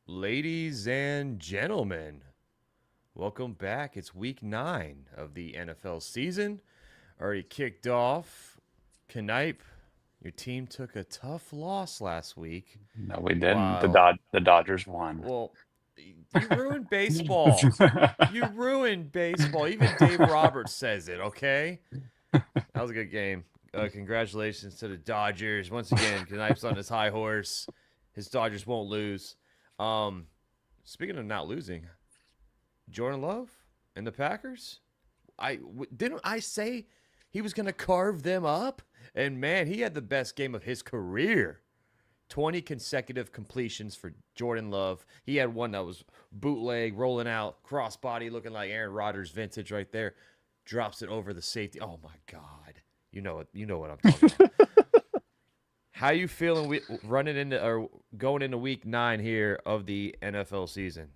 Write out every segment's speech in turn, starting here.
Ladies and gentlemen, welcome back. It's week 9 of the NFL season. Already kicked off. Knipe, your team took a tough loss last week. No, we didn't. While, The Dodgers won. well, you ruined baseball. You ruined baseball. Even Dave Roberts says it, okay? That was a good game. Congratulations to the Dodgers. Once again, Knipe's on his high horse. His Dodgers won't lose. Um, Speaking of not losing, Jordan Love and the Packers. Didn't I say he was going to carve them up? And man, he had the best game of his career. 20 consecutive completions for Jordan Love. He had one that was bootleg, rolling out, crossbody, looking like Aaron Rodgers vintage right there. Drops it over the safety. Oh my God. You know what I'm talking about. How you feeling running into or going into week 9 here of the NFL season?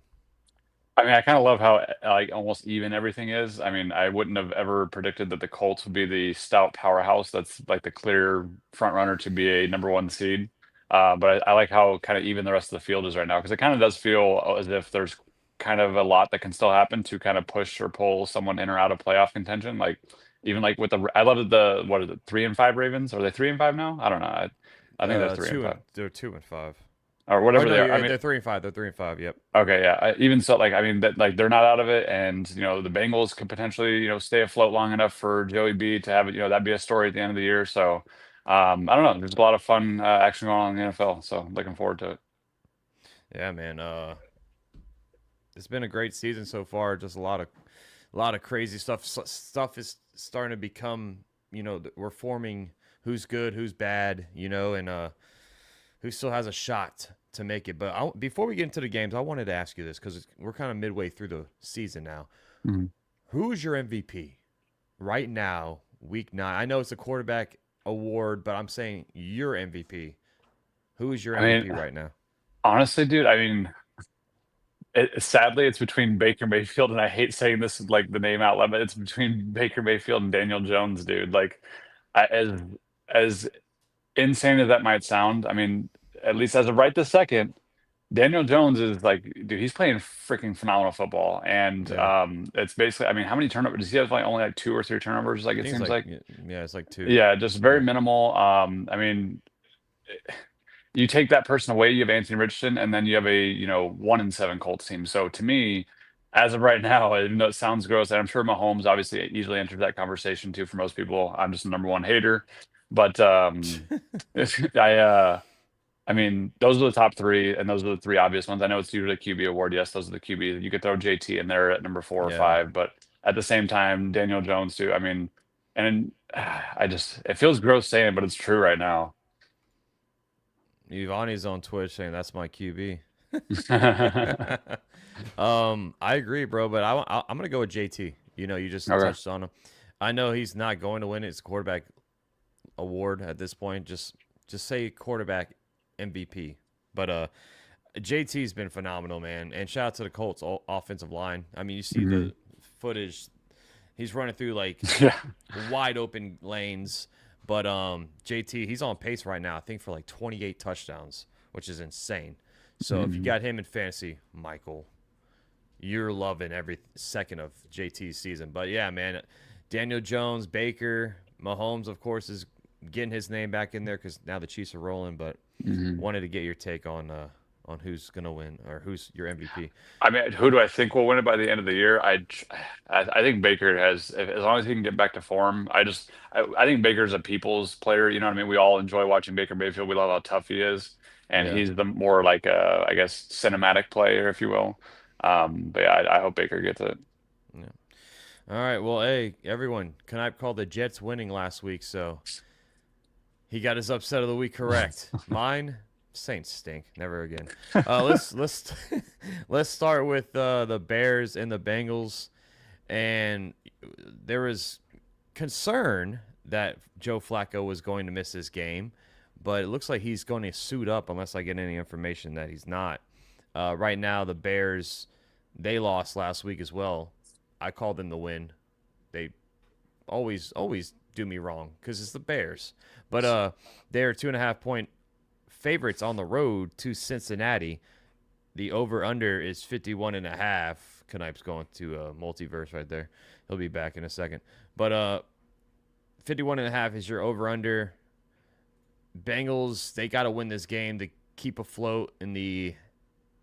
I mean, I kind of love how like almost even everything is. I mean, I wouldn't have ever predicted that the Colts would be the stout powerhouse that's like the clear front runner to be a number one seed. But I like how kind of even the rest of the field is right now because it kind of does feel as if there's kind of a lot that can still happen to kind of push or pull someone in or out of playoff contention. Like even like with I love that the what is it 3-5 Ravens? Are they 3-5 now? I don't know. I think they're three and five They're 2-5. or Or whatever no, they are. I mean, they're 3-5. They're 3-5. Yep. okay, yeah. Even so, like I mean, that like they're not out of it, and the Bengals could potentially stay afloat long enough for Joey B to have it. That'd be a story at the end of the year. So, I don't know. There's a lot of fun action going on in the NFL. So looking forward to it. Yeah, man. It's been a great season so far. Just a lot of crazy stuff. Stuff is starting to become. We're forming who's good, who's bad. And who still has a shot to make it. But before we get into the games, I wanted to ask you this because we're kind of midway through the season now. Mhm. Who is your MVP right now, week 9? I know it's a quarterback award, but I'm saying your MVP. Who is your I mean, MVP right now? honestly, dude. I mean, sadly, it's between Baker Mayfield, and I hate saying this like the name out loud, but it's between Baker Mayfield and Daniel Jones, dude. Like, as insane as that might sound, I mean, at least as of right this second. Daniel Jones is like, dude, he's playing freaking phenomenal football, and Yeah, it's basically, I mean, how many turnovers does he have? Like only like two or three turnovers, like I it think it's seems like like. yeah, it's like 2. Yeah, just very Yep. minimal. I mean, you take that person away, you have Anthony Richardson, and then you have a 1-7 Colts team. So to me, as of right now, even though it sounds gross, and I'm sure Mahomes obviously easily enters that conversation too. For most people, I'm just the number one hater, but I I mean, those are the top three, and those are the three obvious ones. I know it's usually a QB award. Yes, those are the QB. You could throw JT in there at number 4 or 5, Yeah, but at the same time, Daniel Jones too. I mean, and it feels gross saying it, but it's true right now. Ivani's on Twitch saying that's my QB. I agree, bro, but I'm gonna go with JT. You just Okay. touched on him. I know he's not going to win it. It's a quarterback award at this point. Just say quarterback MVP. But JT's been phenomenal, man. And shout out to the Colts offensive line. I mean, you see Mhm. the footage. He's running through like Yeah. wide open lanes. But JT, he's on pace right now, I think, for like 28 touchdowns, which is insane. So if you Mhm. got him in fantasy, Michael, you're loving every second of JT's season. But yeah, man, Daniel Jones, Baker, Mahomes, of course, is getting his name back in there because now the Chiefs are rolling. But Mhm. wanted to get your take on who's gonna win or who's your MVP. I mean, who do I think will win it by the end of the year? I think Baker has, as long as he can get back to form. I think Baker's a people's player. You know what I mean? We all enjoy watching Baker Mayfield. We love how tough he is, and Yeah. he's the more like I guess cinematic player, if you will. But yeah, I hope Baker gets it. Yeah. All right. Well, hey, everyone, Knipe called the Jets winning last week, so he got his upset of the week correct. Mine, Saints stink. Never again. Let's let's start with the Bears and the Bengals. And there was concern that Joe Flacco was going to miss this game, but it looks like he's going to suit up unless I get any information that he's not. Right now, the Bears, they lost last week as well. I called them the win. They always do me wrong because it's the Bears. But they're 2.5 point favorites on the road to Cincinnati. The over/under is 51.5. Knipe's going to multiverse right there. He'll be back in a second. But 51.5 is your over/under. Bengals, they got to win this game to keep afloat in the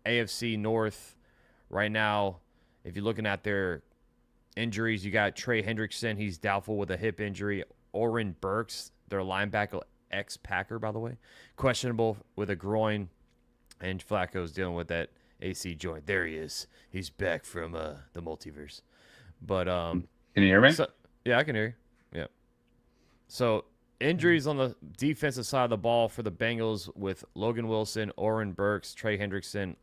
AFC North right now. If you're looking at their injuries, you got Trey Hendrickson. He's doubtful with a hip injury. Oren Burks, their linebacker, ex-Packer, by the way, questionable with a groin. And Flacco's dealing with that AC joint. There he is. He's back from the multiverse. But Can you hear me? yeah, I can hear you. Yeah. So injuries on the defensive side of the ball for the Bengals with Logan Wilson, Oren Burks, Trey Hendrickson.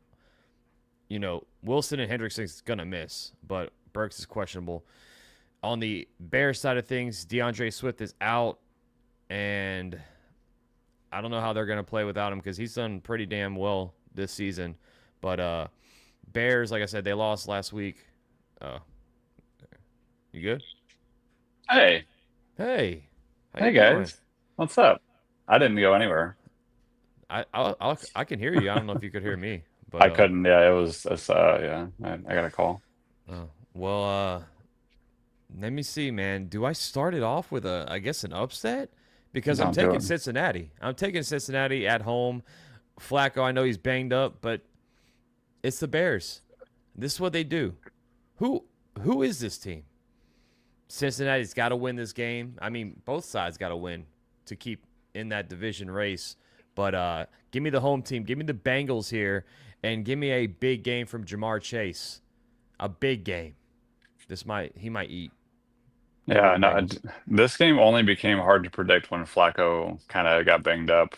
You know, Wilson and Hendrickson's gonna miss, but Burks is questionable. On the Bears side of things, DeAndre Swift is out, and I don't know how they're gonna play without him because he's done pretty damn well this season. But Bears, like I said, they lost last week. You good? Hey, Hey, how hey you doing? guys, what's up? I didn't go anywhere. I can hear you. I don't know if you could hear me, but I couldn't. Yeah, it was. Yeah, I got a call. well, let me see, man. Do I start it off with I guess an upset? Because I'm Don't do taking it. Cincinnati. I'm taking Cincinnati at home. Flacco, I know he's banged up, but it's the Bears. This is what they do. Who is this team? Cincinnati's got to win this game. I mean, both sides got to win to keep in that division race. But give me the home team. Give me the Bengals here, and give me a big game from Jamar Chase. A big game. He might eat. Yeah, no, Bengals. this game only became hard to predict when Flacco kind of got banged up.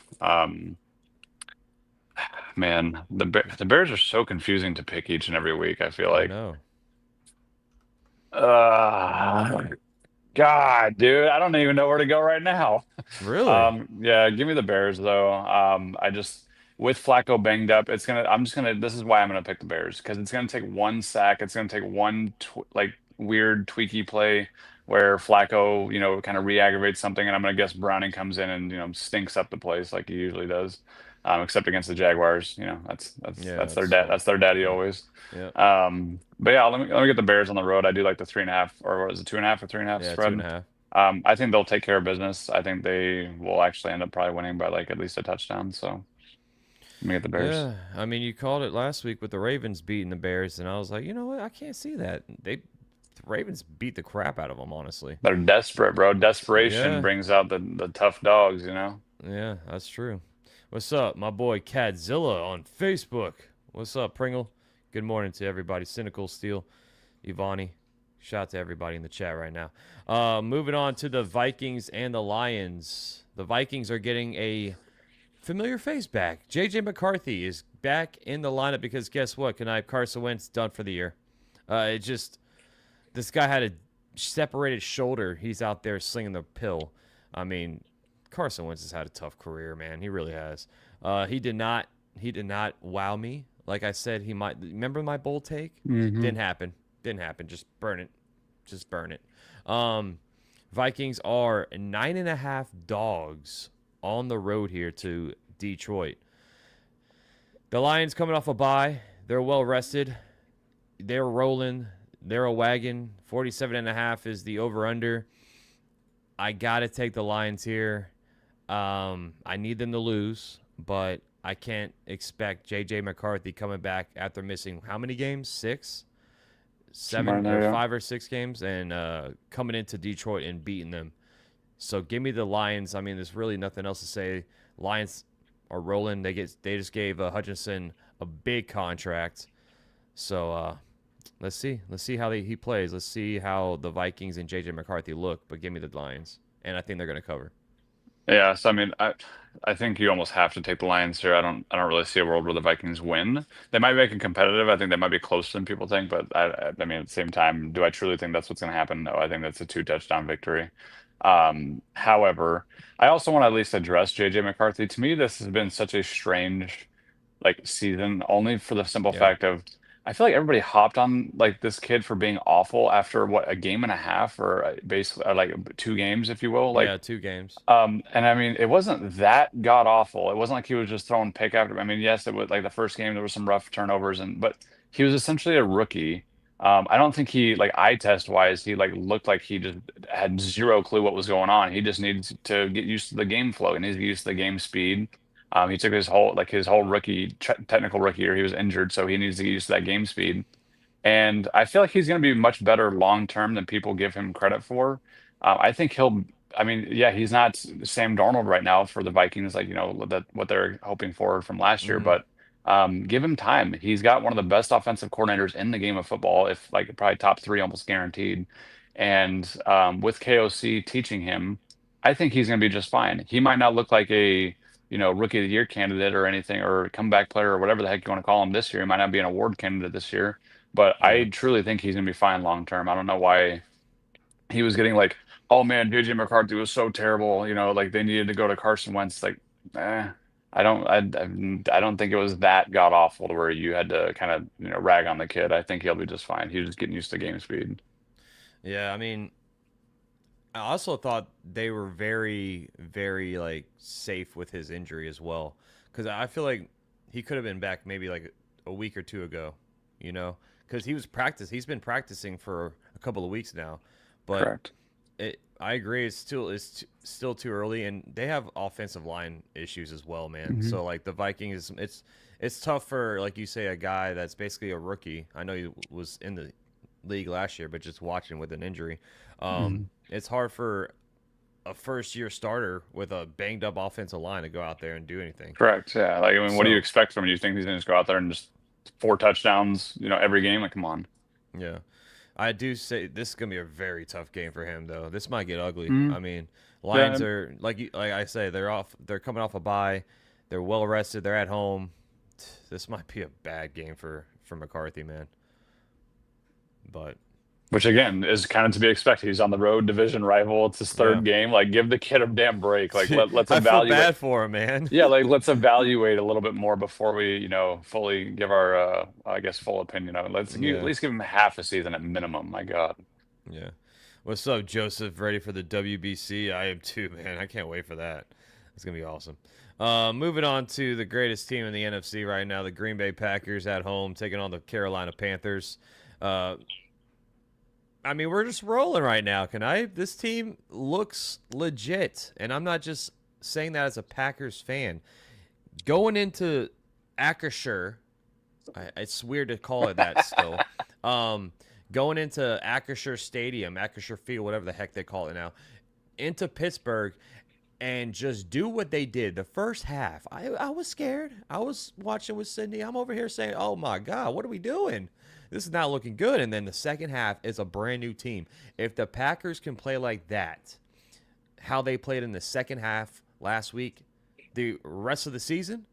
Man, the Bears are so confusing to pick each and every week, I feel I like. know. Uh, God, dude, I don't even know where to go right now. Really? Yeah, give me the Bears though. I just with Flacco banged up, this is why I'm gonna pick the Bears because it's gonna take one sack. It's gonna take one tw like weird tweaky play where Flacco, kind of re-aggravates something, and I'm gonna guess Browning comes in and stinks up the place like he usually does. Except against the Jaguars, Yeah, that's their dad. That's their daddy yeah, always. yeah, But yeah, let me get the Bears on the road. I do like the 3.5, or what is it, 2.5 or 3.5 yeah. Two and spread. a half. I think they'll take care of business. I think they will actually end up probably winning by like at least a touchdown. So let me get the Bears. Yeah, I mean, you called it last week with the Ravens beating the Bears, and I was like, you know what? I can't see that. The Ravens beat the crap out of them, honestly. They're desperate, bro. Desperation Yeah, brings out the tough dogs. yeah, that's true. What's up, my boy Cadzilla on Facebook? What's up, Pringle? Good morning to everybody. Cynical Steel, Ivani. Shout out to everybody in the chat right now. Moving on to the Vikings and the Lions. The Vikings are getting a familiar face back. JJ McCarthy is back in the lineup because guess what? Carson Wentz done for the year. This guy had a separated shoulder. He's out there slinging the pill. I mean, Carson Wentz has had a tough career, man. He really has. He did not wow me. Like I said, he might. Remember my bold take? Hmm. Didn't happen. Didn't happen. Just burn it. Just burn it. Vikings are 9.5 dogs on the road here to Detroit. The Lions coming off a bye. They're well rested. They're rolling. They're a wagon. 47.5 is the over/under. I gotta take the Lions here. I need them to lose, but I can't expect JJ McCarthy coming back after missing how many games? Six, Somewhere in seven, there, or yeah. 5 or 6 games, and coming into Detroit and beating them. So give me the Lions. I mean, there's really nothing else to say. Lions are rolling. They just gave Hutchinson a big contract. So let's see how he plays. Let's see how the Vikings and JJ McCarthy look. But give me the Lions, and I think they're going to cover. Yeah, so I mean, I think you almost have to take the Lions here. I don't really see a world where the Vikings win. They might make it competitive. I think they might be closer than people think, but I mean, at the same time, do I truly think that's what's going to happen? No, I think that's a two-touchdown victory. However, I also want to at least address JJ McCarthy. To me, this has been such a strange like season, only for the simple Yeah, fact of I feel like everybody hopped on like this kid for being awful after what, a game and a half, or basically like 2 games, if you will. Yeah, Like, 2 games. and I mean, it wasn't that god awful. It wasn't like he was just throwing pick after. I mean, yes, it was like the first game there was some rough turnovers, but he was essentially a rookie. I don't think he, like, eye test wise, he like looked like he just had zero clue what was going on. He just needs to get used to the game flow and needs to get used to the game speed. He took his whole rookie technical rookie year. He was injured, so he needs to get used to that game speed. And I feel like he's going to be much better long term than people give him credit for. I think he'll. I mean, yeah, he's not Sam Darnold right now for the Vikings, like, that what they're hoping for from last year. Hmm. But give him time. He's got one of the best offensive coordinators in the game of football, if like probably top three, almost guaranteed. And with KOC teaching him, I think he's going to be just fine. He might not look like a rookie of the year candidate or anything, or comeback player or whatever the heck you want to call him this year. He might not be an award candidate this year, but Yeah. I truly think he's gonna be fine long term. I don't know why he was getting like, oh man, JJ McCarthy was so terrible. Like they needed to go to Carson Wentz. Like, I don't think it was that god awful to where you had to kind of rag on the kid. I think he'll be just fine. He was just getting used to game speed. Yeah, I mean, I also thought they were very, very like safe with his injury as well, because I feel like he could have been back maybe like a week or two ago, you know, because he's been practicing for a couple of weeks now, but Correct. I agree, still too early, and they have offensive line issues as well, man. Hmm. So like the Vikings, it's tough for, like you say, a guy that's basically a rookie. I know he was in the league last year, but just watching with an injury. Hmm. It's hard for a first year starter with a banged up offensive line to go out there and do anything. Correct. Yeah. Like, I mean, what do you So, expect from him? You think he's gonna just go out there and just 4 touchdowns, every game? Like, come on. yeah. I do say this is gonna be a very tough game for him, though. This might get ugly. Mm, I mean, yeah. Lions are like I say, they're off. They're coming off a bye. They're well rested. They're at home. This might be a bad game for McCarthy, man. But Which again is kind of to be expected. He's on the road, division rival. It's his yeah, third game. Like, give the kid a damn break. Like, let's I feel evaluate. bad for him, man. Yeah, like let's evaluate a little bit more before we, fully give our, I guess, full opinion of it. At Yeah, least give him half a season at minimum. My God. yeah. What's up, Joseph? Ready for the WBC? I am too, man. I can't wait for that. It's gonna be awesome. Moving on to the greatest team in the NFC right now, the Green Bay Packers at home taking on the Carolina Panthers. Uh, I mean, we're just rolling right now. This team looks legit, and I'm not just saying that as a Packers fan. Going into Acrisure, it's weird to call it that still. Um, Going into Acrisure Stadium, Acrisure Field, whatever the heck they call it now, into Pittsburgh, and just do what they did the first half. I was scared. I was watching with Sydney. I'm over here saying, "Oh my God, what are we doing? This is not looking good." And then the second half is a brand new team. If the Packers can play like that, how they played in the second half last week, the rest of the season,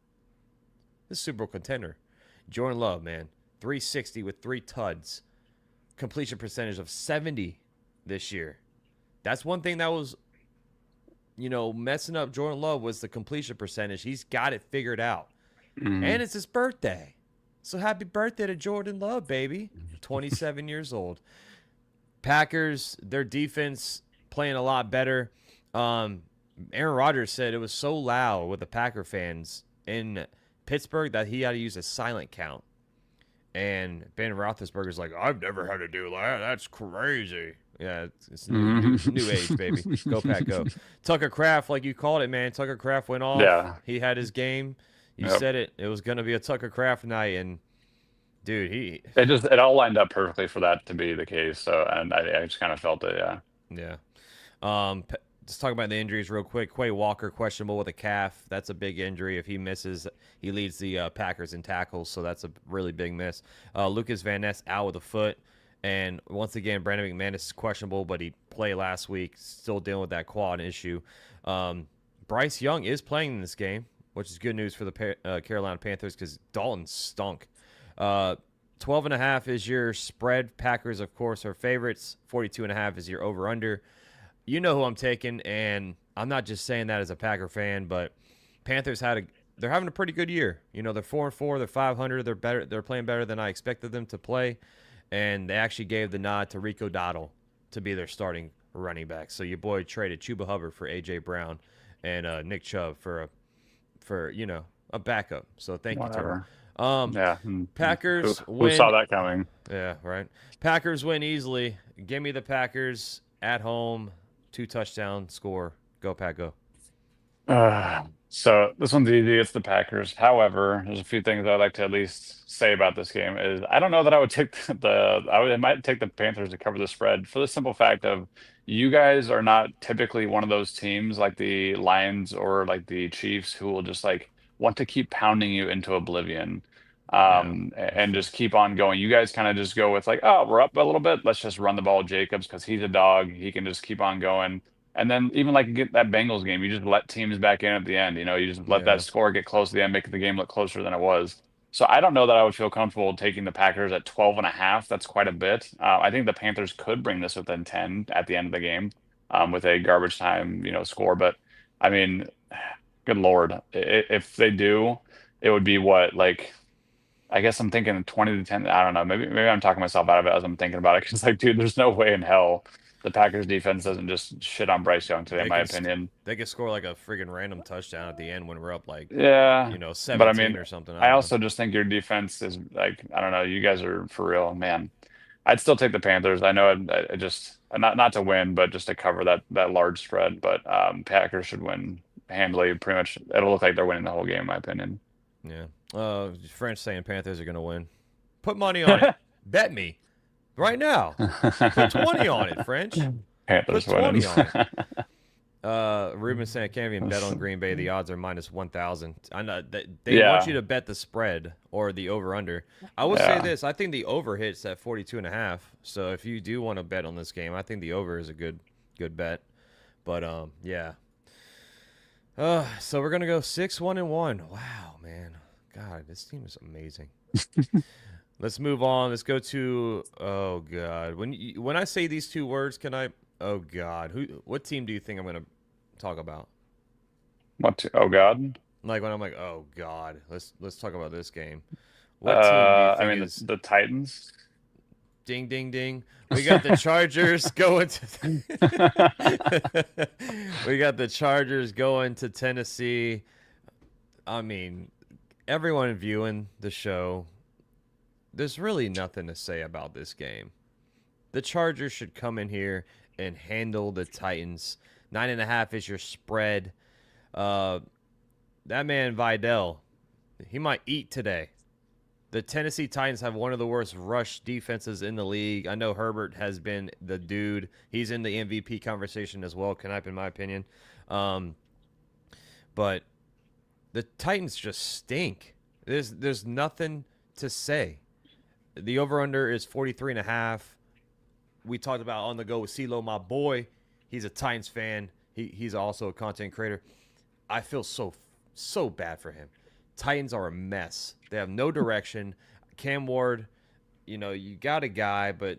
this is Super Bowl contender. Jordan Love, man, 360 with 3 tuds, completion percentage of 70 this year. That's one thing that was, messing up Jordan Love was the completion percentage. He's got it figured out. Mm. And it's his birthday. So happy birthday to Jordan Love, baby. 27 years old. Packers, their defense playing a lot better. Aaron Rodgers said it was so loud with the Packer fans in Pittsburgh that he had to use a silent count. And Ben Roethlisberger's like, I've never had to do that. That's crazy. Yeah, it's new age, baby. Go Pack, go. Tucker Kraft, like you called it, man. Tucker Kraft went off. Yeah. He had his game. You Yep. said it. It was gonna be a Tucker Kraft night, and dude, It all lined up perfectly for that to be the case. So, and I just kind of felt it. Yeah. yeah. Just talking about the injuries real quick. Quay Walker questionable with a calf. That's a big injury. If he misses, he leads the Packers in tackles, so that's a really big miss. Lucas Van Ness out with a foot, and once again, Brandon McManus is questionable, but he played last week, still dealing with that quad issue. Bryce Young is playing in this game, which is good news for the Carolina Panthers because Dalton stunk. 12.5 is your spread. Packers, of course, are favorites. 42.5 is your over/under. You know who I'm taking, and I'm not just saying that as a Packer fan, but Panthers had they're having a pretty good year. They're 4-4, they're 500, they're better. They're playing better than I expected them to play, and they actually gave the nod to Rico Dottle to be their starting running back. So your boy traded Chuba Hubbard for AJ Brown and Nick Chubb for a backup. So thank you to him. Whatever. Yeah. Packers Who win. saw that coming? Yeah, right. Packers win easily. Give me the Packers at home. 2 touchdown score. Go Pack, go. So this one's easy. It's the Packers. However, there's a few things I'd like to at least say about this game. Is I don't know that I would take I might take the Panthers to cover the spread for the simple fact of you guys are not typically one of those teams like the Lions or like the Chiefs who will just like want to keep pounding you into oblivion. And just keep on going. You guys kind of just go with like, oh, we're up a little bit. Let's just run the ball with Jacobs because he's a dog. He can just keep on going. And then even like get that Bengals game, you just let teams back in at the end. You just let that score get close to the end, make the game look closer than it was. So I don't know that I would feel comfortable taking the Packers at 12.5. That's quite a bit. I think the Panthers could bring this within 10 at the end of the game with a garbage time, score. But I mean, good Lord, if they do, it would be what, like, I guess I'm thinking 20-10. I don't know. Maybe I'm talking myself out of it as I'm thinking about it. Because like, dude, there's no way in hell the Packers defense doesn't just shit on Bryce Young today, in my opinion. They could score like a friggin' random touchdown at the end when we're up like 17 but I mean, or something. I also just think your defense is like, I don't know. You guys are for real, man. I'd still take the Panthers. I know I just not to win, but just to cover that large spread. But Packers should win handily. Pretty much, it'll look like they're winning the whole game, in my opinion. Yeah. French saying Panthers are going to win. Put money on it. Bet me. Right now. Put 20 on it, French. Panthers Put 20 winning. on it. Ruben saying I can't even bet on Green Bay. The odds are -1,000. I know they want you to bet the spread or the over/under. I will say this. I think the over hits at 42.5. So if you do want to bet on this game, I think the over is a good bet. But yeah. So we're gonna go 6-1-1. Wow, man. God, this team is amazing. Let's move on. Let's go to God. When I say these 2 words, can I? Oh God, what team do you think I'm gonna talk about? What? Oh God. Like when I'm like, oh God, let's talk about this game. What team do you think I mean, is the Titans. Ding, ding, ding. We got the Chargers going to. We got the Chargers going to Tennessee. I mean, everyone viewing the show, there's really nothing to say about this game. The Chargers should come in here and handle the Titans. 9.5 is your spread. That man Vidal, he might eat today. The Tennessee Titans have one of the worst rush defenses in the league. I know Herbert has been the dude. He's in the MVP conversation as well, Knipe, in my opinion. But the Titans just stink. There's nothing to say. The over-under is 43.5. We talked about on the go with CeeLo, my boy. He's a Titans fan. He's also a content creator. I feel so bad for him. Titans are a mess. They have no direction. Cam Ward, you got a guy, but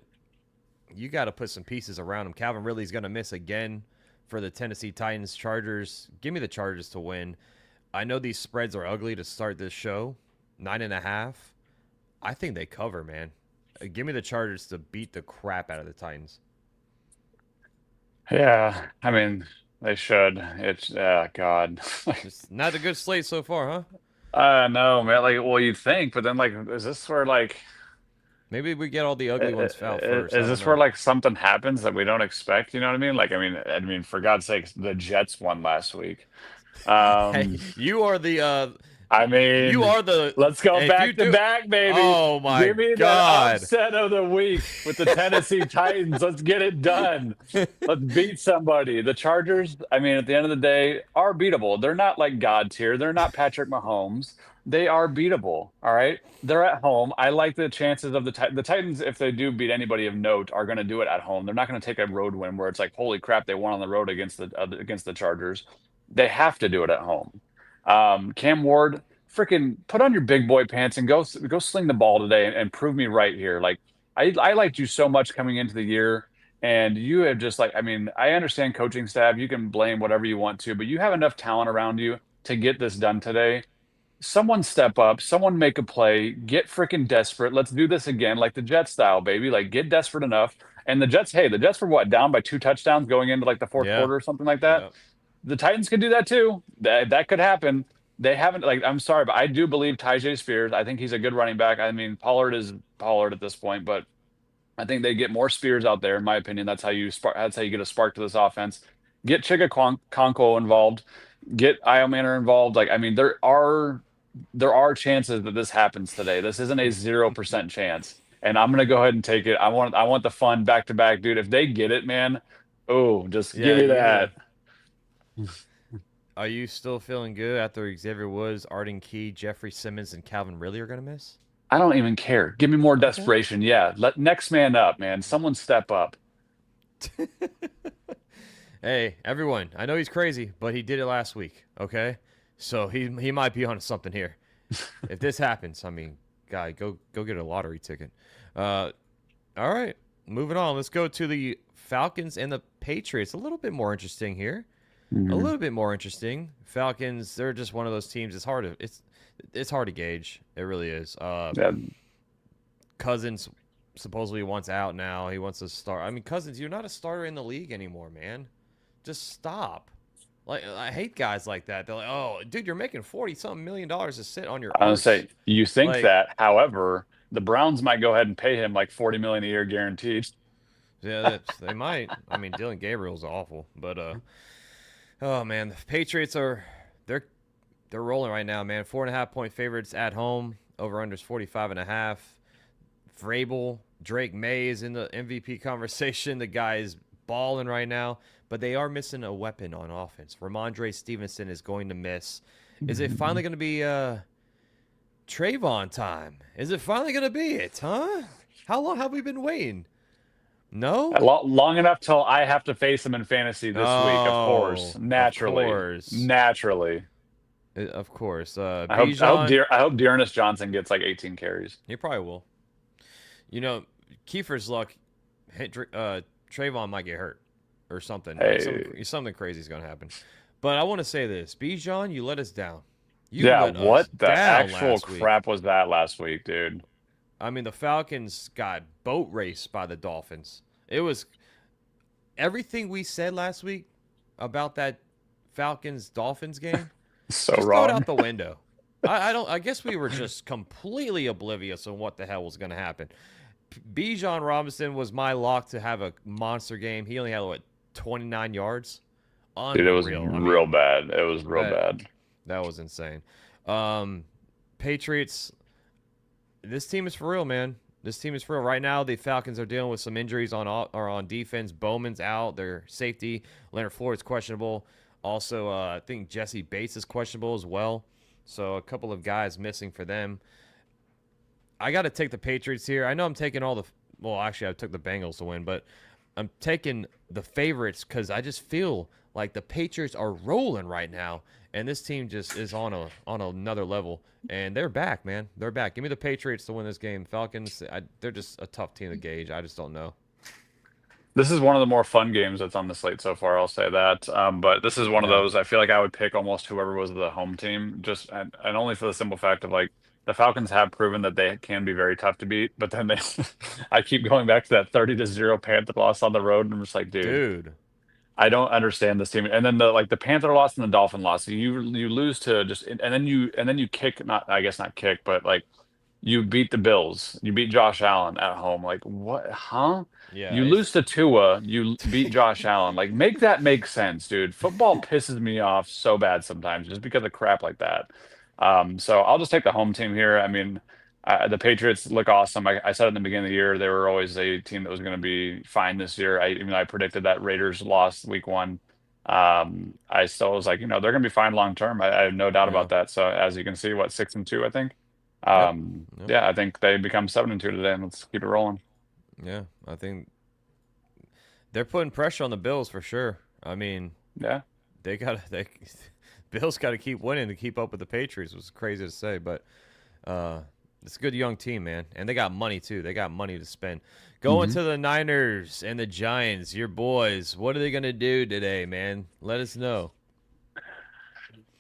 you got to put some pieces around him. Calvin Ridley's going to miss again for the Tennessee Titans. Chargers, give me the Chargers to win. I know these spreads are ugly to start this show. 9.5. I think they cover, man. Give me the Chargers to beat the crap out of the Titans. Yeah, I mean, they should. It's God. It's not a good slate so far, huh? No, man. Like, well, you'd think, but then, like, is this where, like, Maybe we get all the ugly ones out first. is this where like something happens that we don't expect? You know what I mean? Like, I mean, for God's sakes, the Jets won last week. Hey, you are the. I mean, you are the. Let's go if back you to do- back, baby. Oh my Give me God. that upset of the week with the Tennessee Titans. Let's get it done. Let's beat somebody. The Chargers, I mean, at the end of the day, are beatable. They're not like God tier. They're not Patrick Mahomes. They are beatable. All right. They're at home. I like the chances of the Titans, if they do beat anybody of note, are going to do it at home. They're not going to take a road win where it's like, holy crap, they won on the road against the Chargers. They have to do it at home. Cam Ward, freaking put on your big boy pants and go sling the ball today and prove me right here. Like I liked you so much coming into the year, and you have just like, I mean, I understand coaching staff. You can blame whatever you want to, but you have enough talent around you to get this done today. someone step up, someone make a play, get freaking desperate. Let's do this again, like the Jets style, baby. Like get desperate enough. And the Jets, hey, the Jets were what, down by 2 touchdowns going into like the fourth Yeah. quarter or something like that. Yeah. The Titans could do that too. That could happen. They haven't like I'm sorry, but I do believe Tyjae Spears. I think he's a good running back. I mean, Pollard is Pollard at this point, but I think they get more Spears out there, in my opinion. That's how you spark. That's how you get a spark to this offense. Get Chigga Conko involved. Get Io Manor involved. Like I mean, there are chances that this happens today. This isn't a 0% chance, and I'm gonna go ahead and take it. I want the fun back to back, dude. If they get it, man, oh, just give Yeah, me you're that. gonna. Are you still feeling good after Xavier Woods, Arden Key, Jeffrey Simmons, and Calvin Ridley are gonna miss? I don't even care. Give me more Okay. desperation. Yeah, let next man up, man. Someone step up. Hey, everyone, I know he's crazy, but he did it last week, okay? So he might be on something here. If this happens, I mean, guy, go get a lottery ticket. Uh, all right, moving on. Let's go to the Falcons and the Patriots. A little bit more interesting here. A Mhm. little bit more interesting. Falcons, they're just one of those teams. It's hard to gauge. It really is. Yeah, Cousins supposedly wants out now. He wants to start. I mean, Cousins, you're not a starter in the league anymore, man. Just stop. Like I hate guys like that. They're like, "Oh, dude, you're making 40-something million dollars to sit on your I would arse." say you think Like, that. However, the Browns might go ahead and pay him like 40 million a year guaranteed. yeah, they might. I mean, Dylan Gabriel's awful, but oh man, the Patriots they're they're rolling right now, man. 4.5 point favorites at home. Over unders 45.5. Vrabel, Drake May is in the MVP conversation. The guy is balling right now, but they are missing a weapon on offense. Ramondre Stevenson is going to miss. Is it finally going to be Trayvon time? Is it finally going to be it, huh? How long have we been waiting? No? Long enough till I have to face him in fantasy this week, of course. Oh, of Naturally. course. Naturally. Of course. I hope Bijan, Dearness Johnson gets like 18 carries. he probably will. You know, Kiefer's luck, Trayvon might get hurt or something. Like Hey. something crazy is going to happen. But I want to say this. Bijan, you let us down. You Yeah, let us what the down actual last week. crap was that last week, dude? I mean, the Falcons got boat raced by the Dolphins. It was everything we said last week about that Falcons-Dolphins game. So Just throw it wrong. out the window. I don't. I guess we were just completely oblivious on what the hell was going to happen. Bijan Robinson was my lock to have a monster game. He only had what 29 yards. Dude, it was Unreal. I real mean, bad. It was real that bad. that was insane. Patriots. This team is for real, man. This team is for real. Right now, the Falcons are dealing with some injuries on defense. Bowman's out. Their safety. Leonard Floyd's questionable. Also, I think Jesse Bates is questionable as well. So a couple of guys missing for them. I got to take the Patriots here. I know I'm taking all the. Well, actually, I took the Bengals to win, but I'm taking the favorites because I just feel like the Patriots are rolling right now, and this team just is on another level. And they're back, man. They're back. Give me the Patriots to win this game. Falcons, they're just a tough team to gauge. I just don't know. This is one of the more fun games that's on the slate so far, I'll say that. But this is one of Yeah. those I feel like I would pick almost whoever was the home team, just and only for the simple fact of like the Falcons have proven that they can be very tough to beat, but then they I keep going back to that 30-0 Panther loss on the road, and I'm just like, dude, Dude. I don't understand this team. And then the Panther loss and the Dolphin loss, you lose to just and then you kick not I guess not kick, but like you beat the Bills. You beat Josh Allen at home. Like what? Huh? Yeah. You lose to Tua. You beat Josh Allen. Like make that make sense, dude. Football pisses me off so bad sometimes just because of crap like that. So I'll just take the home team here. I mean, the Patriots look awesome. I said in the beginning of the year they were always a team that was going to be fine this year. Even though I predicted that Raiders lost week one. I still was like, they're going to be fine long term. I have no doubt Yeah. about that. So as you can see, what 6-2, I think. Yep. Yep. Yeah, I think they become 7-2 today, and let's keep it rolling. Yeah. I think they're putting pressure on the Bills for sure. I mean, Yeah. they Bills got to keep winning to keep up with the Patriots. It was crazy to say, but it's a good young team, man, and they got money too. They got money to spend. Going hmm to the Niners and the Giants, your boys. What are they gonna do today, man? Let us know.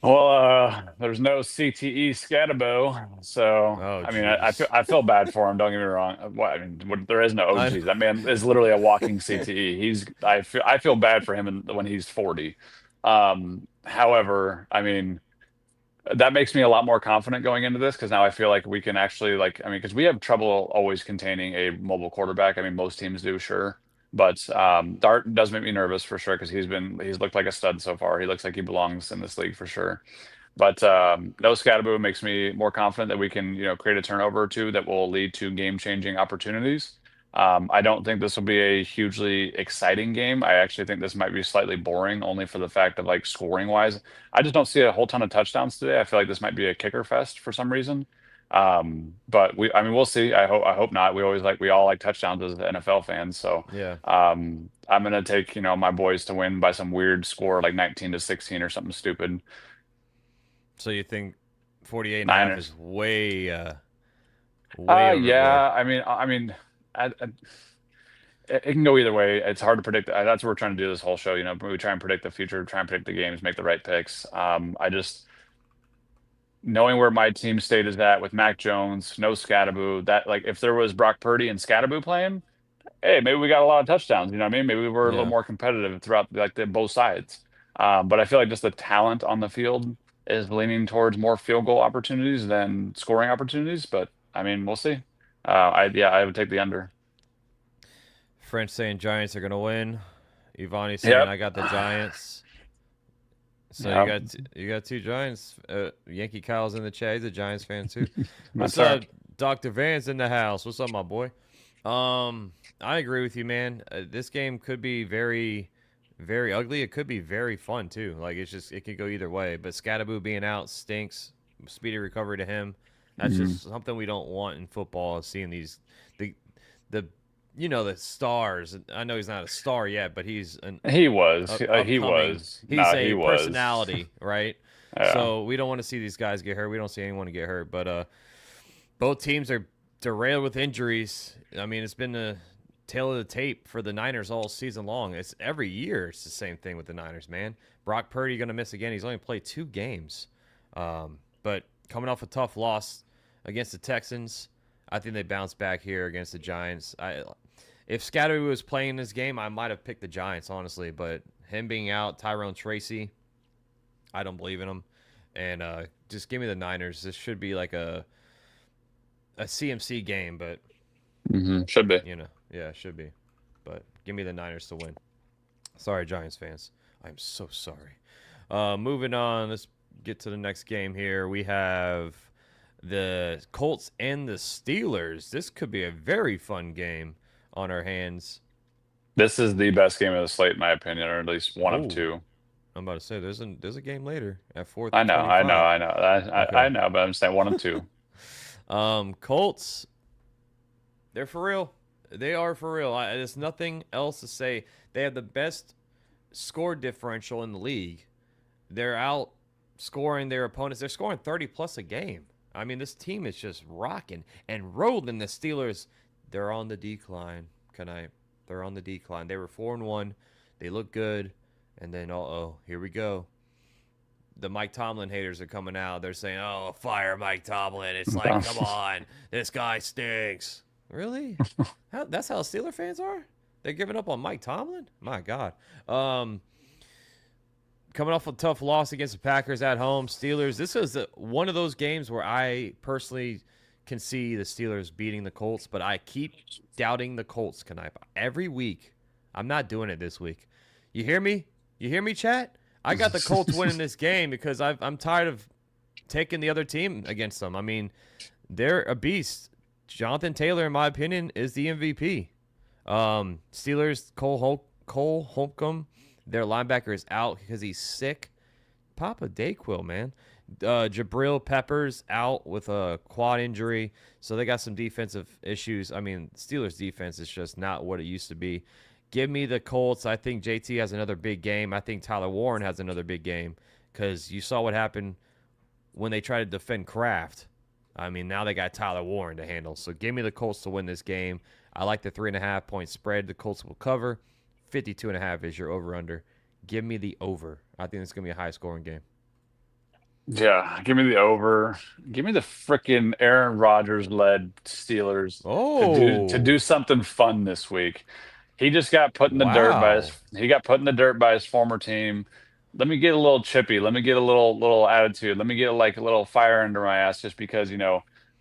Well, there's no CTE Scatabo, so Oh, I mean, jeez. I feel bad for him. Don't get me wrong. There is no. Oh, I geez, that man is literally a walking CTE. I feel bad for him when he's 40. However, I mean, that makes me a lot more confident going into this because now I feel like we can actually I mean, because we have trouble always containing a mobile quarterback. I mean, most teams do, sure. But Dart does make me nervous for sure because he's looked like a stud so far. He looks like he belongs in this league for sure. But no Scatterbo makes me more confident that we can, create a turnover or two that will lead to game-changing opportunities. I don't think this will be a hugely exciting game. I actually think this might be slightly boring, only for the fact of like scoring wise. I just don't see a whole ton of touchdowns today. I feel like this might be a kicker fest for some reason. But I mean, we'll see. I hope not. We all like touchdowns as NFL fans. So yeah. I'm gonna take, my boys to win by some weird score, like 19-16 or something stupid. So you think 48 and a half Niners. is way overboard? Yeah. It can go either way. It's hard to predict. That's what we're trying to do this whole show. We try and predict the future, try and predict the games, make the right picks. I just knowing where my team state is at with Mac Jones, no Scattaboo. That like if there was Brock Purdy and Scattaboo playing, hey, maybe we got a lot of touchdowns. You know what I mean? Maybe we were a little Yeah. more competitive throughout both sides. But I feel like just the talent on the field is leaning towards more field goal opportunities than scoring opportunities. But I mean, we'll see. I would take the under. French saying Giants are gonna win. Ivani saying Yep. I got the Giants. So Yep. you got two Giants. Yankee Kyle's in the chat. He's a Giants fan too. What's That's up, right. Dr. Van's in the house? What's up, my boy? I agree with you, man. This game could be very, very ugly. It could be very fun too. Like it could go either way. But Scattaboo being out stinks. Speedy recovery to him. That's Mhm. just something we don't want in football. Is seeing the the the stars. I know he's not a star yet, but he's an He was. He upcoming. was. He's No, he a was. personality, right? Yeah. So we don't want to see these guys get hurt. We don't see anyone to get hurt. But both teams are derailed with injuries. I mean, it's been the tail of the tape for the Niners all season long. It's every year. It's the same thing with the Niners, man. Brock Purdy going to miss again. He's only played 2 games, but coming off a tough loss against the Texans, I think they bounce back here against the Giants. If Scattery was playing this game, I might have picked the Giants, honestly. But him being out, Tyrone Tracy, I don't believe in him. And just give me the Niners. This should be like a CMC game, but Should be. yeah, it should be. But give me the Niners to win. Sorry, Giants fans. I'm so sorry. Moving on, let's get to the next game here. We have the Colts and the Steelers. This could be a very fun game on our hands. This is the best game of the slate, in my opinion, or at least one of Oh, two. I'm about to say there's a game later at I know, 4:25. I Okay. know, but I'm saying one of two. Colts, they're for real. They are for real. There's nothing else to say. They have the best score differential in the league. They're out scoring their opponents. They're scoring 30 plus a game. I mean, this team is just rocking and rolling. The Steelers, they're on the decline. They're on the decline. They were 4-1. They look good, and then here we go. The Mike Tomlin haters are coming out. They're saying, "Oh, fire Mike Tomlin." It's like, come on, this guy stinks. Really? That's how Steeler fans are? They're giving up on Mike Tomlin? My God. Coming off a tough loss against the Packers at home, Steelers. This is one of those games where I personally can see the Steelers beating the Colts, but I keep doubting the Colts, Kanipe. Every week. I'm not doing it this week. You hear me? You hear me, chat? I got the Colts winning this game because I'm tired of taking the other team against them. I mean, they're a beast. Jonathan Taylor, in my opinion, is the MVP. Steelers, Cole Holcomb, their linebacker is out because he's sick. Papa Dayquil, man. Jabril Peppers out with a quad injury, so they got some defensive issues. I mean, Steelers defense is just not what it used to be. Give me the Colts. I think JT has another big game. I think Tyler Warren has another big game because you saw what happened when they tried to defend Kraft. I mean, now they got Tyler Warren to handle. So give me the Colts to win this game. I like the 3.5 point spread. The Colts will cover. 52.5 is your over-under. Give me the over. I think it's going to be a high-scoring game. Yeah, give me the over. Give me the freaking Aaron Rodgers led Steelers to Oh, do something fun this week. He just got put in the dirt by his wow. he got put in the dirt by his former team. Let me get a little chippy. Let me get a little attitude. Let me get like a little fire under my ass just because,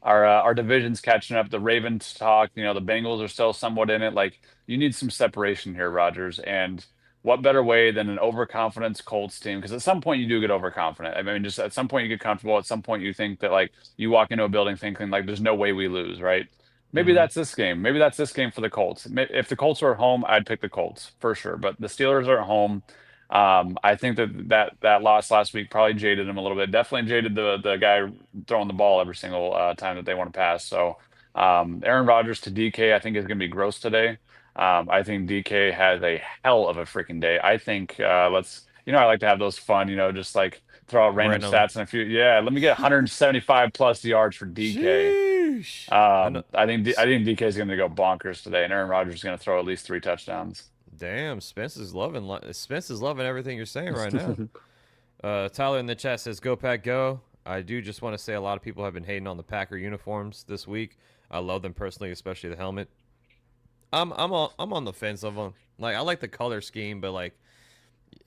our division's catching up. The Ravens talk, the Bengals are still somewhat in it. Like you need some separation here, Rodgers. And what better way than an overconfidence Colts team? Because at some point you do get overconfident. I mean, just at some point you get comfortable. At some point you think that like you walk into a building thinking like there's no way we lose, right? Maybe Mm-hmm. that's this game. Maybe that's this game for the Colts. If the Colts are at home, I'd pick the Colts for sure. But the Steelers are at home. I think that loss last week probably jaded him a little bit. Definitely jaded the guy throwing the ball every single time that they want to pass. So Aaron Rodgers to DK, I think is going to be gross today. I think DK has a hell of a freaking day. I think I like to have those fun, just like throw out random Random. stats and a few. Yeah, let me get 175 plus yards for DK. Sheesh. I know. I think DK is going to go bonkers today, and Aaron Rodgers is going to throw at least 3 touchdowns. Damn, Spence is loving everything you're saying right now. Tyler in the chat says, "Go Pack, go." I do just want to say a lot of people have been hating on the Packer uniforms this week. I love them personally, especially the helmet. I'm on the fence of them. Like I like the color scheme, but like,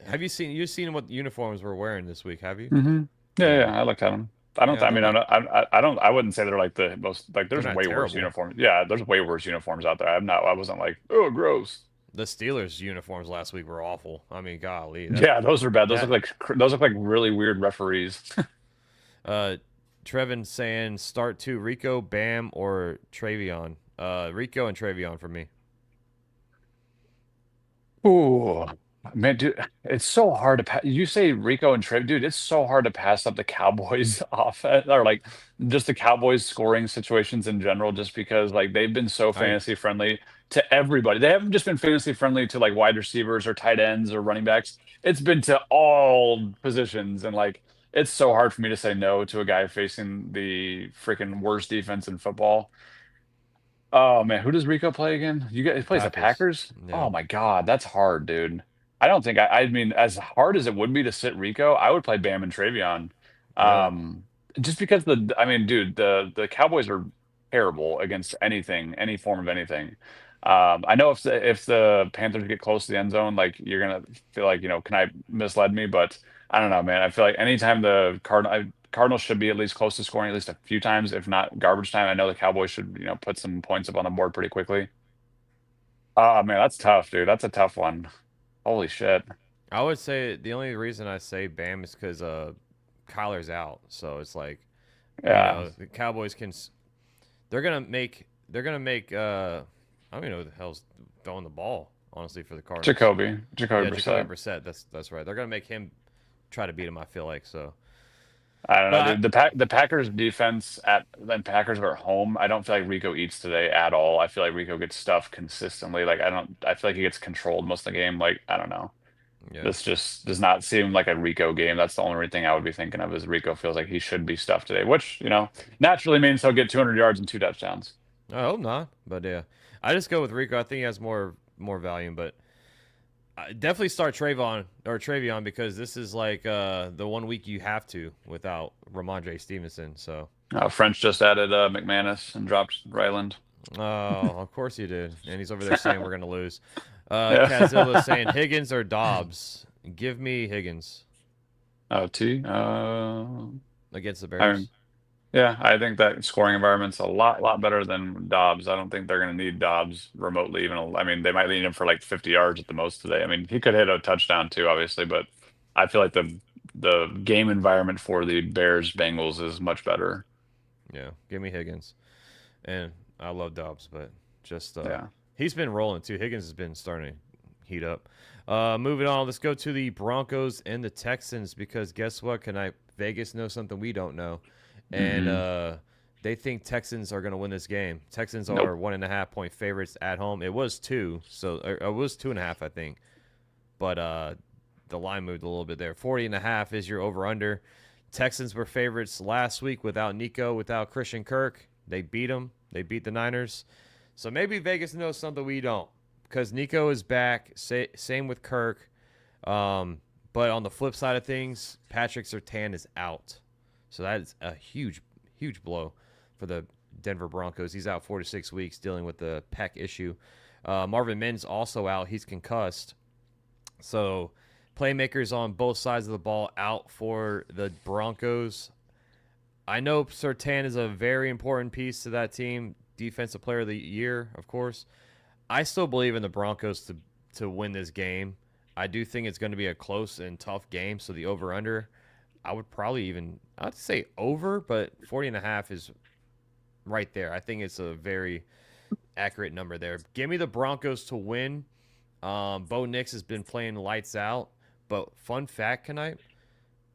have you've seen what uniforms we're wearing this week? Have you? hmm Yeah, Yeah, yeah, I like them. I don't. yeah. I They're mean, I'm not not, I don't. I wouldn't say they're like the most. Like, they're there's not way worse terrible. uniforms. Yeah, there's way worse uniforms out there. I'm not. I wasn't like, oh, gross. The Steelers uniforms last week were awful. I mean, golly, Yeah, those are bad. that Those look like really weird referees. uh, Trevin saying start to Rico, Bam, or Travion. Rico and Travion for me. Ooh, man, dude, it's so hard to pass. You say Rico and Trev, dude, it's so hard to pass up the Cowboys offense or like just the Cowboys scoring situations in general, just because like they've been so I fantasy friendly to everybody. They haven't just been fantasy friendly to like wide receivers or tight ends or running backs. It's been to all positions, and like it's so hard for me to say no to a guy facing the freaking worst defense in football. Oh man, who does Rico play again? You guys he plays the Packers. Packers? Yeah, Oh my God, that's hard, dude. I don't think I mean, as hard as it would be to sit Rico, I would play Bam and Travion. really. Um, just because I mean, dude, the Cowboys are terrible against anything, any form of anything. I know if the Panthers get close to the end zone, like you're gonna feel like, can I misled me? But I don't know, man. I feel like anytime Cardinals should be at least close to scoring at least a few times, if not garbage time. I know the Cowboys should, put some points up on the board pretty quickly. Oh man, that's tough, dude. That's a tough one. Holy shit. I would say the only reason I say Bam is because Kyler's out, so it's like Yeah. the Cowboys can. They're gonna make. I don't even know who the hell's throwing the ball honestly for the Cardinals. Jacoby Yeah, Jacoby Brissett. Brissett. That's right. They're gonna make him try to beat him. I feel like so. I don't know, But dude. The Packers defense at then Packers are at home. I don't feel like Rico eats today at all. I feel like Rico gets stuffed consistently. Like I feel like he gets controlled most of the game. Like, I don't know. yeah, This just does not seem like a Rico game. That's the only thing I would be thinking of is Rico feels like he should be stuffed today, which, naturally means he'll get 200 yards and 2 touchdowns. I hope not. But yeah, I just go with Rico. I think he has more value, but I definitely start Travion because this is like the one week you have to without Ramondre Stevenson. So. French just added McManus and dropped Ryland. Oh, of course you did. And he's over there saying we're gonna lose. Yeah. Kazilla saying Higgins or Dobbs. Give me Higgins Oh, T. against the I mean, Bears. yeah, I think that scoring environment's a lot better than Dobbs. I don't think they're going to need Dobbs remotely. I mean, they might need him for like 50 yards at the most today. I mean, he could hit a touchdown too, obviously, but I feel like the game environment for the Bears Bengals is much better. Yeah, give me Higgins. And I love Dobbs, but just Yeah. he's been rolling too. Higgins has been starting to heat up. Moving on, let's go to the Broncos and the Texans because guess what? Vegas knows something we don't know, and hmm they think Texans are going to win this game. Texans Nope. are 1.5 point favorites at home. It was two, so it was 2.5, I think, but the line moved a little bit there. 40.5 is your over under. Texans were favorites last week without Nico, without Christian Kirk. They beat them. They beat the Niners. So maybe Vegas knows something we don't because Nico is back. Same with Kirk. But on the flip side of things, Patrick Surtain is out. So that's a huge, huge blow for the Denver Broncos. He's out 4 to 6 weeks dealing with the pec issue. Marvin Mims also out. He's concussed. So playmakers on both sides of the ball out for the Broncos. I know Surtain is a very important piece to that team. Defensive player of the year, of course. I still believe in the Broncos to win this game. I do think it's going to be a close and tough game. So the over-under, I'd say over, but 40.5 is right there. I think it's a very accurate number there. Give me the Broncos to win. Bo Nix has been playing lights out. But fun fact, tonight,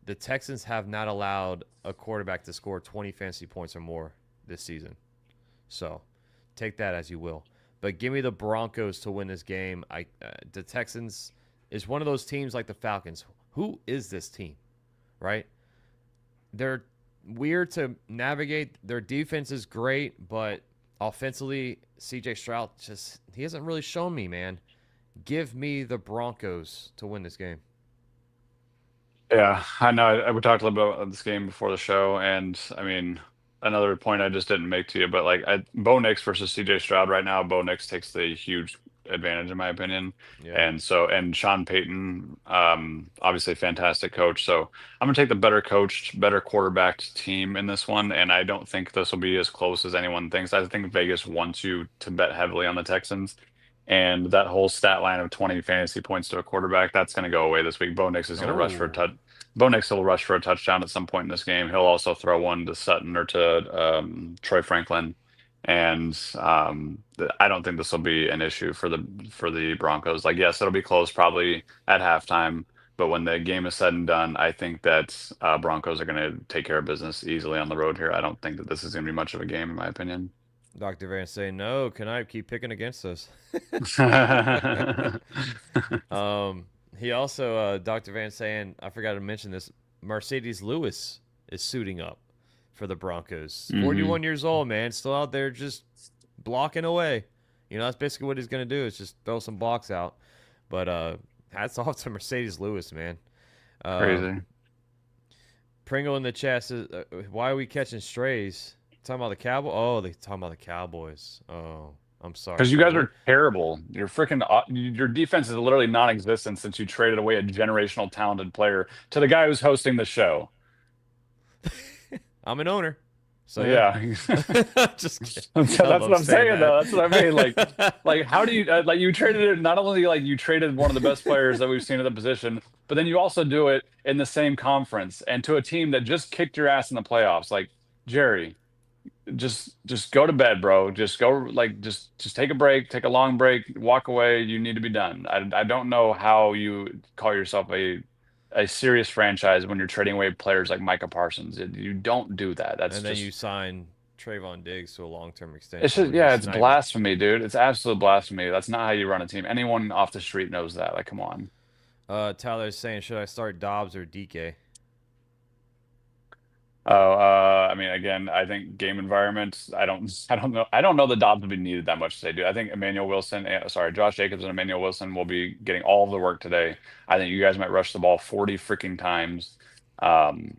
the Texans have not allowed a quarterback to score 20 fantasy points or more this season. So take that as you will. But give me the Broncos to win this game. The Texans is one of those teams like the Falcons. Who is this team, right? They're weird to navigate. Their defense is great, but offensively, C.J. Stroud he hasn't really shown me, man. Give me the Broncos to win this game. Yeah, I know. We talked a little bit about this game before the show, and I mean, another point I just didn't make to you, but like Bo Nix versus CJ Stroud right now, Bo Nix takes the huge advantage in my opinion. Yeah. And Sean Payton, obviously fantastic coach. So I'm gonna take the better coached, better quarterbacked team in this one, and I don't think this will be as close as anyone thinks. I think Vegas wants you to bet heavily on the Texans. And that whole stat line of 20 fantasy points to a quarterback, that's going to go away this week. Bo Nix is going to rush for a touch. Bo Nix will rush for a touchdown at some point in this game. He'll also throw one to Sutton or to Troy Franklin, and I don't think this will be an issue for the Broncos. Like, yes, it'll be close probably at halftime, but when the game is said and done, I think that Broncos are going to take care of business easily on the road here. I don't think that this is going to be much of a game, in my opinion. Dr. Van saying, no, can I keep picking against us? He also, Dr. Van saying, I forgot to mention this, Mercedes Lewis is suiting up for the Broncos. 41 years old, man, still out there just blocking away. That's basically what he's going to do is just throw some blocks out. But hats off to Mercedes Lewis, man. Crazy. Pringle in the chat says, why are we catching strays? Talking about the Cowboys? Oh, they talking about the Cowboys. Oh, I'm sorry. Because you guys are terrible. Your defense is literally non-existent since you traded away a generational talented player to the guy who's hosting the show. I'm an owner. So yeah. Just kidding. That's what I'm saying though. That's what I mean. Like how do you you traded it? Not only you traded one of the best players that we've seen at the position, but then you also do it in the same conference and to a team that just kicked your ass in the playoffs. Like, Jerry, just go to bed, bro. Just go, just take a break, take a long break, walk away. You need to be done. I don't know how you call yourself a serious franchise when you're trading away players like Micah Parsons. You don't do that. And then you sign Trayvon Diggs to a long-term extension. It's just, it's blasphemy, dude. It's absolute blasphemy. That's not how you run a team. Anyone off the street knows that. Like, come on. Tyler's saying, should I start Dobbs or DK? Oh, I mean, again, I think game environment. I don't know. I don't know that Dobbs will be needed that much today, dude. I think Josh Jacobs and Emmanuel Wilson will be getting all of the work today. I think you guys might rush the ball 40 freaking times. I mean,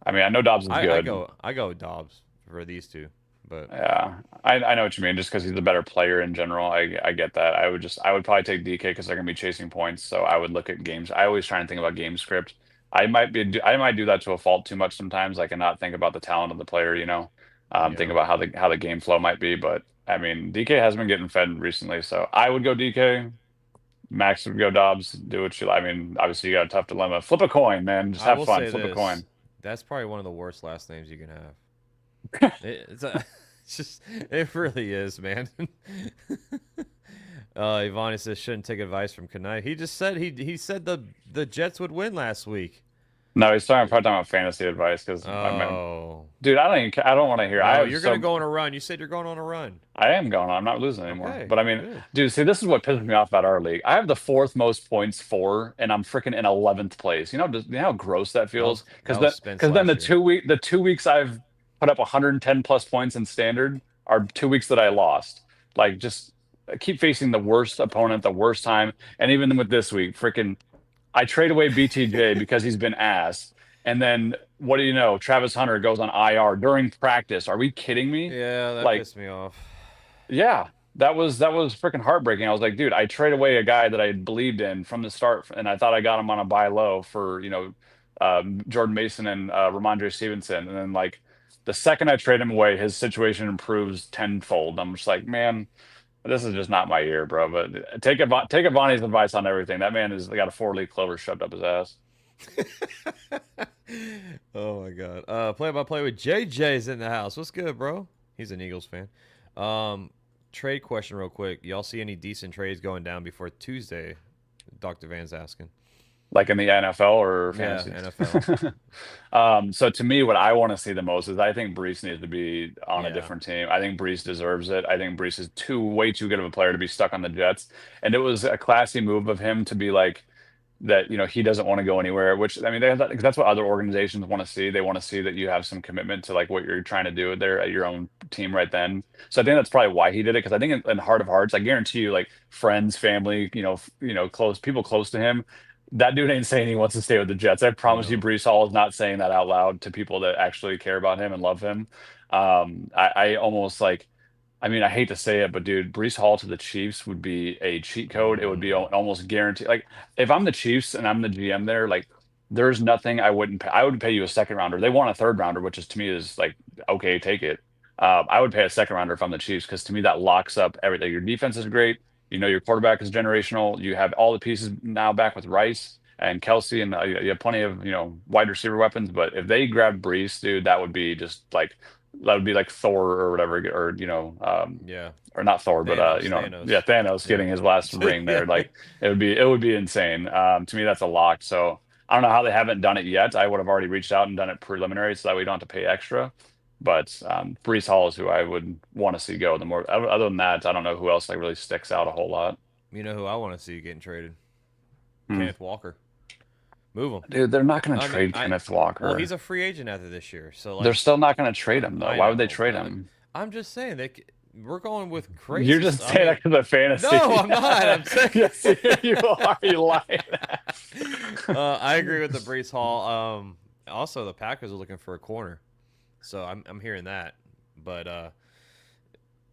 I know Dobbs is good. I go with Dobbs for these two, but yeah, I know what you mean. Just because he's a better player in general, I get that. I would probably take DK because they're gonna be chasing points. So I would look at games. I always try and think about game script. I might do that to a fault too much sometimes. I cannot think about the talent of the player, think about how the game flow might be. But I mean, DK has been getting fed recently, so I would go DK. Max would go Dobbs. Do what you. I mean, obviously you got a tough dilemma. Flip a coin, man. Just have fun. Flip a coin. That's probably one of the worst last names you can have. It really is, man. Ivani says shouldn't take advice from Kanai. He just said he said the Jets would win last week. No, he's probably talking about fantasy advice because dude, I don't want to hear. You're gonna go on a run. You said you're going on a run. I am going on. I'm not losing anymore. Okay, but I mean, good. Dude, see, this is what pisses me off about our league. I have the fourth most points and I'm freaking in 11th place. You know how gross that feels? Because then the 2 weeks I've put up 110 plus points in standard are 2 weeks that I lost. Like, just keep facing the worst opponent, the worst time, and even with this week, freaking, I trade away BTJ because he's been ass. And then what do you know? Travis Hunter goes on IR during practice. Are we kidding me? Yeah, that Like, pissed me off. yeah, that was freaking heartbreaking. I was like, dude, I trade away a guy that I believed in from the start, and I thought I got him on a buy low for, Jordan Mason and Ramondre Stevenson, and then like the second I trade him away, his situation improves tenfold. I'm just like, man, this is just not my year, bro. But take Avani's advice on everything. That man has got a four-leaf clover shoved up his ass. Oh my god. Play by play with JJ's in the house. What's good, bro? He's an Eagles fan. Trade question real quick. Y'all see any decent trades going down before Tuesday? Dr. Van's asking. Like in the NFL or Yeah, fantasy? NFL. So to me, what I want to see the most is I think Brees needs to be on a Yeah. different team. I think Brees deserves it. I think Brees is way too good of a player to be stuck on the Jets. And it was a classy move of him to be like that, he doesn't want to go anywhere, which I mean, that's what other organizations want to see. They want to see that you have some commitment to like what you're trying to do there at your own team right then. So I think that's probably why he did it. Because I think in heart of hearts, I guarantee you, like friends, family, close people close to him, that dude ain't saying he wants to stay with the Jets. I promise you, No. Brees Hall is not saying that out loud to people that actually care about him and love him. I almost like, I mean, I hate to say it, but dude, Brees Hall to the Chiefs would be a cheat code. It would be Mm, almost guaranteed. Like, if I'm the Chiefs and I'm the GM there, like, there's nothing I wouldn't pay. I would pay you a second rounder. They want a third rounder, which is to me is like, okay, take it. I would pay a second rounder if I'm the Chiefs because to me that locks up everything. Your defense is great. Your quarterback is generational. You have all the pieces now back with Rice and Kelsey, and you have plenty of wide receiver weapons. But if they grabbed Brees, dude, that would be like Thor or whatever, or yeah. or not Thor, but Thanos. Thanos. yeah, Thanos Yeah. getting his last ring Yeah. there. Like it would be insane. To me, that's a lock. So I don't know how they haven't done it yet. I would have already reached out and done it preliminary, so that we don't have to pay extra. But Brees Hall is who I would want to see go. The more other than that, I don't know who else like really sticks out a whole lot. You know who I want to see getting traded? Hmm. Kenneth Walker. Move him. Dude, they're not going to I mean, trade Kenneth well, he's Walker. a free agent after this year, so They're like, still not going to trade him though. I Why would they know, trate but like, him? I'm just saying we're going with You're crazy just stuff. I saying mean, that because of no, fantasy. I'm not. I'm saying. Yes, you are. You lying. I agree with the Brees Hall. Also, the Packers are looking for a corner, so I'm hearing that. But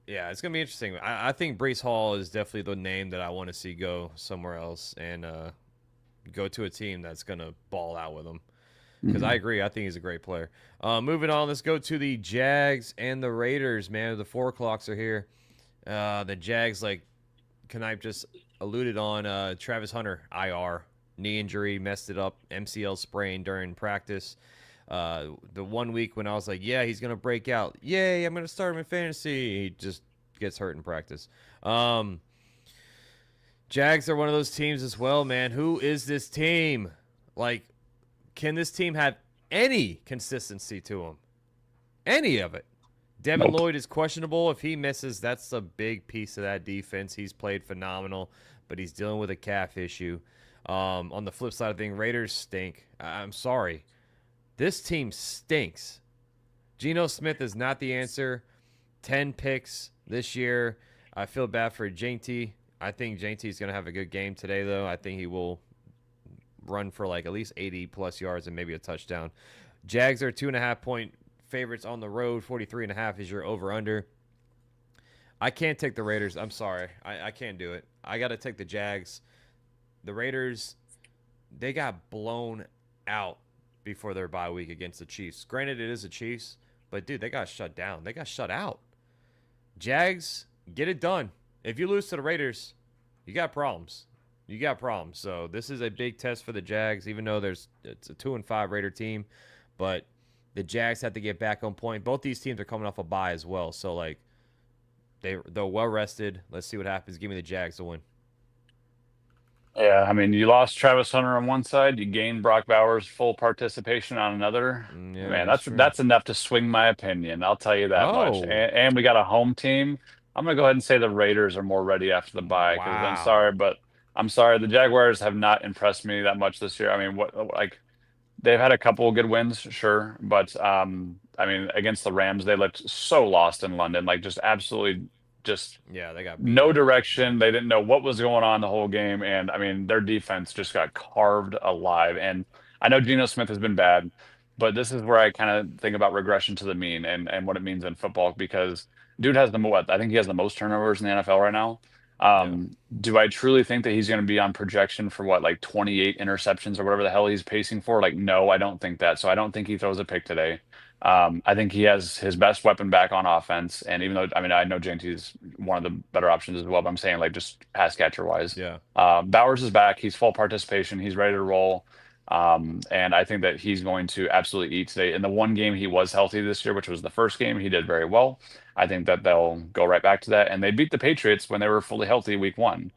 yeah, it's gonna be interesting. I think Brees Hall is definitely the name that I want to see go somewhere else and go to a team that's gonna ball out with him. Because I Mhm. agree, I think he's a great player. Moving on, let's go to the Jags and the Raiders. Man, the 4 o'clocks are here. The Jags, like Knipe just alluded on, Travis Hunter, IR, knee injury, messed it up, MCL sprain during practice. The 1 week when I was like, yeah, he's gonna break out. Yay, I'm gonna start him in fantasy. He just gets hurt in practice. Um, Jags are one of those teams as well, man. Who is this team? Like, can this team have any consistency to them? Any of it? Devin Nope. Lloyd is questionable. If he misses, that's a big piece of that defense. He's played phenomenal, but he's dealing with a calf issue. On the flip side of things, Raiders stink. I'm sorry. This team stinks. Geno Smith is not the answer. 10 picks this year. I feel bad for Jainty. I think Jainty is going to have a good game today, though. I think he will run for like at least 80 plus yards and maybe a touchdown. Jags are 2.5 point favorites on the road. 43.5 is your over under. I can't take the Raiders. I'm sorry. I can't do it. I got to take the Jags. The Raiders, they got blown out before their bye week against the Chiefs. Granted, it is the Chiefs, but dude, they got shut down. They got shut out. Jags, get it done. If you lose to the Raiders, you got problems. You got problems. So this is a big test for the Jags, even though it's a 2-5 Raider team, but the Jags have to get back on point. Both these teams are coming off a bye as well, so like they're well rested. Let's see what happens. Give me the Jags to win. Yeah, I mean, you lost Travis Hunter on one side, you gained Brock Bowers' full participation on another. Yeah, Man, that's that's true. that's enough to swing my opinion. I'll tell you that much. Oh, And we got a home team. I'm gonna go ahead and say the Raiders are more ready after the bye because I'm sorry, wow. but I'm sorry, the Jaguars have not impressed me that much this year. I mean, what like they've had a couple of good wins, sure, but I mean, against the Rams, they looked so lost in London, like just absolutely just Yeah, they got beat no up. direction. They didn't know what was going on the whole game, and I mean, their defense just got carved alive. And I know Geno Smith has been bad, but this is where I kind of think about regression to the mean and what it means in football because dude has the what I think he has the most turnovers in the NFL right now. Yeah. Do I truly think that he's going to be on projection for what, like 28 interceptions or whatever the hell he's pacing for? Like, no, I don't think that. So I don't think he throws a pick today. I think he has his best weapon back on offense. And even though, I mean, I know JT's one of the better options as well, but I'm saying like just pass catcher wise. Yeah. Bowers is back. He's full participation. He's ready to roll. And I think that he's going to absolutely eat today. In the one game he was healthy this year, which was the first game, he did very well. I think that they'll go right back to that. And they beat the Patriots when they were fully healthy week one.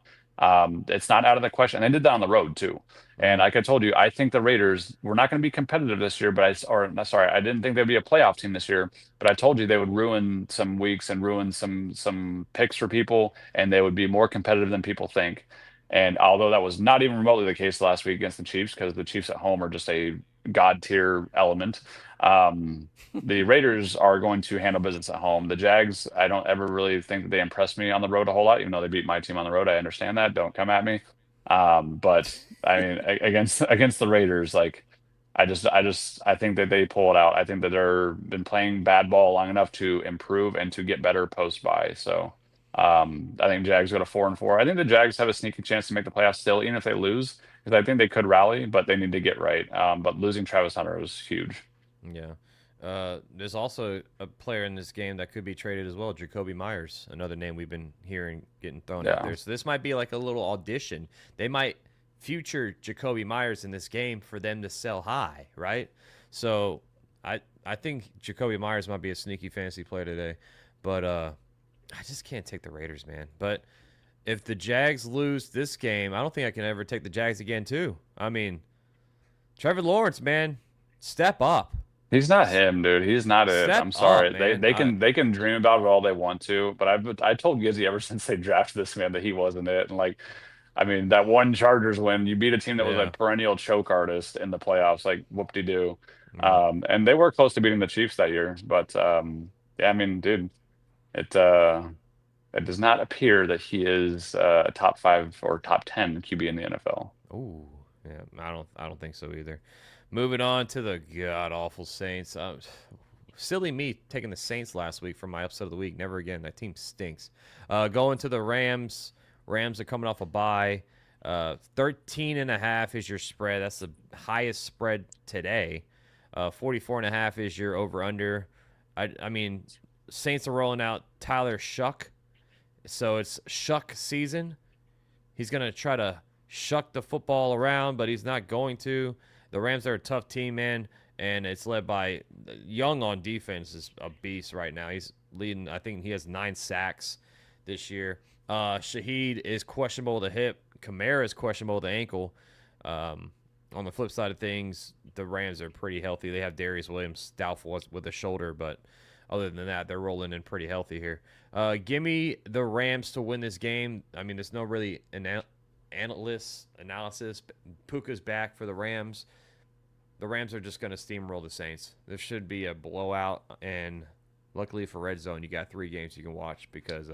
It's not out of the question. And they did that on the road too. And Hmm. like I told you, I think the Raiders were not going to be competitive this year, but or no, sorry, I didn't think they'd be a playoff team this year. But I told you they would ruin some weeks and ruin some picks for people, and they would be more competitive than people think. And although that was not even remotely the case last week against the Chiefs, because the Chiefs at home are just a god tier element, the Raiders are going to handle business at home. The Jags, I don't ever really think that they impress me on the road a whole lot, even though they beat my team on the road. I understand that. Don't come at me. But I mean, against the Raiders, like I think that they pull it out. I think that they're been playing bad ball long enough to improve and to get better post bye. So I think Jags go to 4-4. I think the Jags have a sneaky chance to make the playoffs still, even if they lose, because I think they could rally, but they need to get right. But losing Travis Hunter was huge. Yeah. There's also a player in this game that could be traded as well, Jacoby Myers, another name we've been hearing getting thrown out Yeah. there. So this might be like a little audition. They might future Jacoby Myers in this game for them to sell high, right? So I think Jacoby Myers might be a sneaky fantasy player today, but I just can't take the Raiders, man. But if the Jags lose this game, I don't think I can ever take the Jags again, too. I mean, Trevor Lawrence, man, step up. He's not him, dude. He's not it. Step I'm up, sorry. They man. they can they can dream about it all they want to, but I told Gizzy ever since they drafted this man that he wasn't it. And like, I mean, that one Chargers win, you beat a team that was a Yeah. perennial choke artist in the playoffs, like whoop-de-doo. Yeah. And they were close to beating the Chiefs that year, but yeah, I mean, dude, it it does not appear that he is a top five or top 10 QB in the NFL. Ooh. Yeah. I don't think so either. Moving on to the god awful Saints. Silly me taking the Saints last week for my upset of the week. Never again. That team stinks. Going to the Rams. Rams are coming off a bye. 13.5 is your spread. That's the highest spread today. 44.5 is your over under. I mean, Saints are rolling out Tyler Shuck. So it's Shuck season. He's going to try to shuck the football around, but he's not going to. The Rams are a tough team, man, and it's led by Young on defense is a beast right now. He's leading. I think he has 9 sacks this year. Shaheed is questionable with the hip. Kamara is questionable with the ankle. On the flip side of things, the Rams are pretty healthy. They have Darius Williams doubtful with the shoulder, but other than that, they're rolling in pretty healthy here. Give me the Rams to win this game. I mean, there's no really analysis. Puka's back for the Rams. The Rams are just going to steamroll the Saints. This should be a blowout, and luckily for Red Zone, you got 3 games you can watch because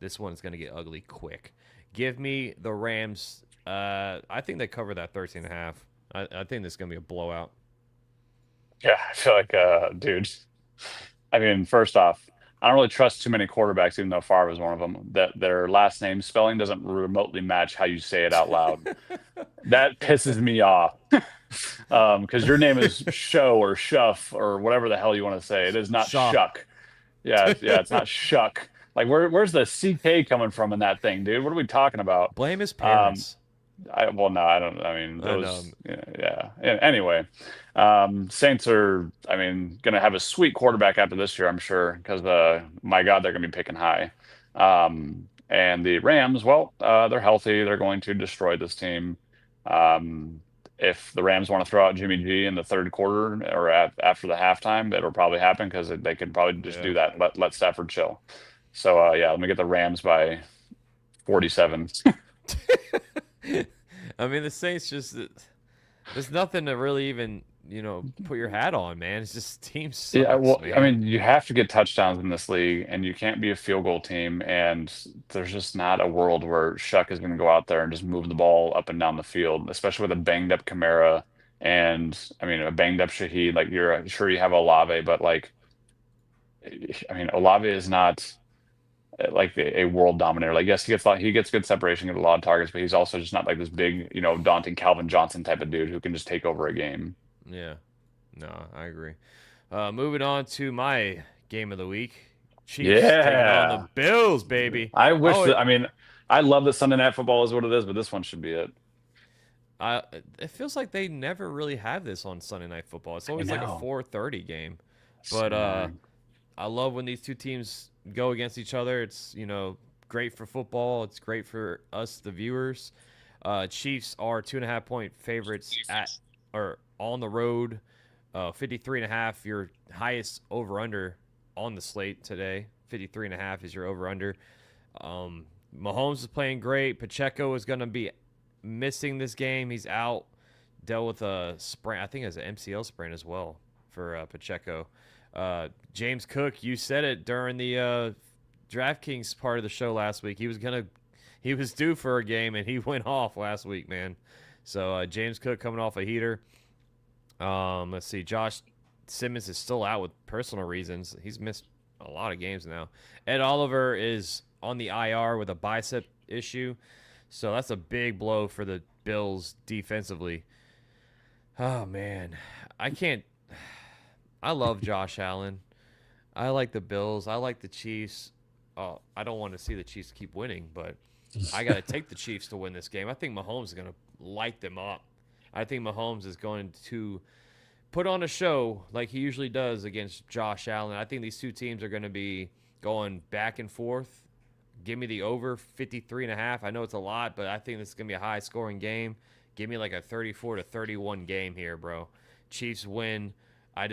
this one's going to get ugly quick. Give me the Rams. I think they cover that 13.5. I think this is going to be a blowout. Yeah, I feel like, dude. I mean, first off, I don't really trust too many quarterbacks, even though Favre is one of them, that their last name spelling doesn't remotely match how you say it out loud. That pisses me off. Because your name is Show or Shuff or whatever the hell you want to say. It is not Shaw. Shuck. Yeah, yeah, it's not Shuck. Like, where's the CK coming from in that thing, dude? What are we talking about? Blame his Um, parents. well, no, I don't. I mean, I know. those. Yeah, yeah. Anyway, Saints are. I mean, gonna have a sweet quarterback after this year, I'm sure, because my God, they're gonna be picking high. And the Rams, well, they're healthy. They're going to destroy this team. Um, if the Rams want to throw out Jimmy G in the third quarter or after the halftime, it'll probably happen because they could probably just Yeah. do that. Let Stafford chill. So yeah, let me get the Rams by 47. I mean, the Saints just there's nothing to really even put your hat on, man. It's just team Yeah, sucks, well, I man. mean, you have to get touchdowns in this league, and you can't be a field goal team. And there's just not a world where Shuck is going to go out there and just move the ball up and down the field, especially with a banged up Kamara And I mean, a banged up Shaheed, like you're sure you have Olave, but like, I mean, Olave is not like a world dominator. Like, yes, he gets good separation, gets a lot of targets, but he's also just not like this big, daunting Calvin Johnson type of dude who can just take over a game. Yeah. No, I agree. Moving on to my game of the week. Chiefs taking on the Yeah. Bills, baby. I wish Oh, that, I mean, I love that Sunday Night Football is what it is, but this one should be it. I it feels like they never really have this on Sunday Night Football. It's I always like a know. 4:30 game. So But annoying. I love when these two teams go against each other. It's, great for football. It's great for us, the viewers. Chiefs are 2.5 point favorites at or on the road. 53.5, your highest over under on the slate today. 53.5 is your over under. Mahomes is playing great. Pacheco is going to be missing this game. He's out. Dealt with a sprain. I think it was an MCL sprain as well for Pacheco. James Cook, you said it during the DraftKings part of the show last week. He was due for a game and he went off last week, man. So James Cook coming off a heater. Let's see. Josh Simmons is still out with personal reasons. He's missed a lot of games now. Ed Oliver is on the IR with a bicep issue. So that's a big blow for the Bills defensively. Oh, man. I can't. I love Josh Allen. I like the Bills. I like the Chiefs. Oh, I don't want to see the Chiefs keep winning, but I got to take the Chiefs to win this game. I think Mahomes is going to light them up. I think Mahomes is going to put on a show like he usually does against Josh Allen. I think these two teams are going to be going back and forth. Give me the over 53.5. I know it's a lot, but I think this is going to be a high scoring game. Give me like a 34-31 game here, bro. Chiefs win. I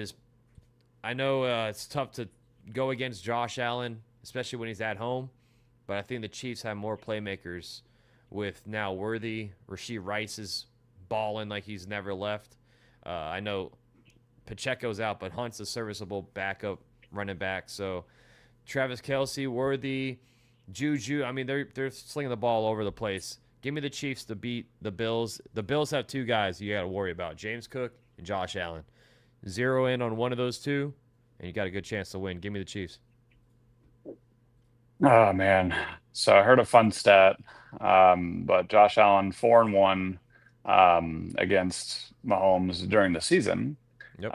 know it's tough to go against Josh Allen, especially when he's at home, but I think the Chiefs have more playmakers with now Worthy. Rashee Rice is balling like he's never left. I know Pacheco's out, but Hunt's a serviceable backup running back. So Travis Kelce, Worthy, Juju. I mean, they're slinging the ball all over the place. Give me the Chiefs to beat the Bills. The Bills have two guys you got to worry about: James Cook and Josh Allen. Zero in on one of those two, and you got a good chance to win. Give me the Chiefs. Oh man. So I heard a fun stat. But Josh Allen 4-1 against Mahomes during the season. Yep.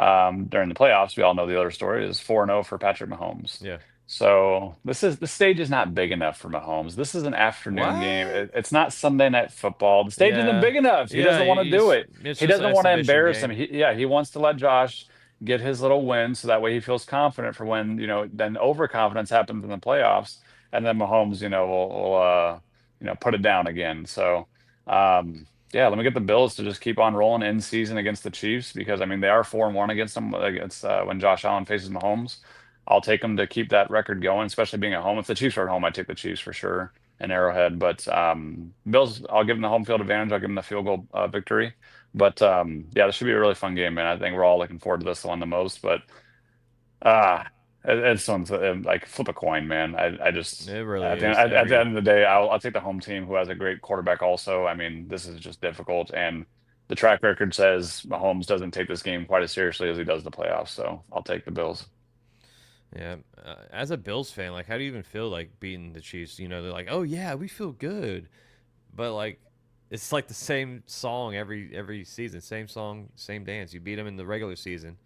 During the playoffs, we all know the other story is 4-0 for Patrick Mahomes. Yeah. So the stage is not big enough for Mahomes. This is an afternoon game. What? It's not Sunday Night Football. The stage isn't Yeah. big enough. He Yeah. doesn't want to do it. It's He just an doesn't want to exhibition embarrass him. game. He wants to let Josh get his little win so that way he feels confident for when, then overconfidence happens in the playoffs and then Mahomes, will put it down again. So, yeah, let me get the Bills to just keep on rolling in season against the Chiefs because I mean they are 4-1 against them against when Josh Allen faces Mahomes. I'll take them to keep that record going, especially being at home. If the Chiefs are at home, I take the Chiefs for sure in Arrowhead. But Bills, I'll give them the home field advantage. I'll give them the field goal victory. But yeah, this should be a really fun game, man. I think we're all looking forward to this one the most. But uh it's one's like flip a coin, man. I just It really at is. at the Every end of the day, I'll take the home team who has a great quarterback. Also, I mean, this is just difficult, and the track record says Mahomes doesn't take this game quite as seriously as he does the playoffs. So I'll take the Bills. Yeah, as a Bills fan, like, how do you even feel like beating the Chiefs? You know, they're like, "Oh yeah, we feel good," but like, it's like the same song every season, same song, same dance. You beat them in the regular season,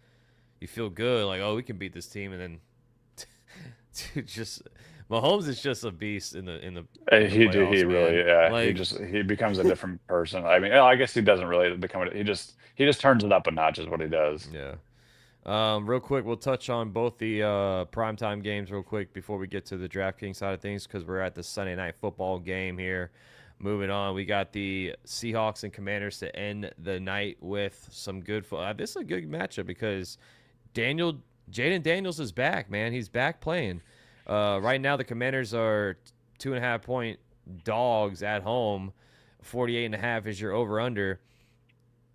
you feel good, like, "Oh, we can beat this team," and then, dude, just Mahomes is just a beast in the He playoffs, really, man. yeah, Like, he becomes a different person. I mean, I guess he doesn't really become it. He just turns it up a notch is what he does. yeah. Real quick, we'll touch on both the primetime games real quick before we get to the DraftKings side of things because we're at the Sunday Night Football game here. Moving on, we got the Seahawks and Commanders to end the night with some good this is a good matchup because Jaden Daniels is back, man. He's back playing. Right now, the Commanders are 2.5 point dogs at home. 48.5 is your over/under.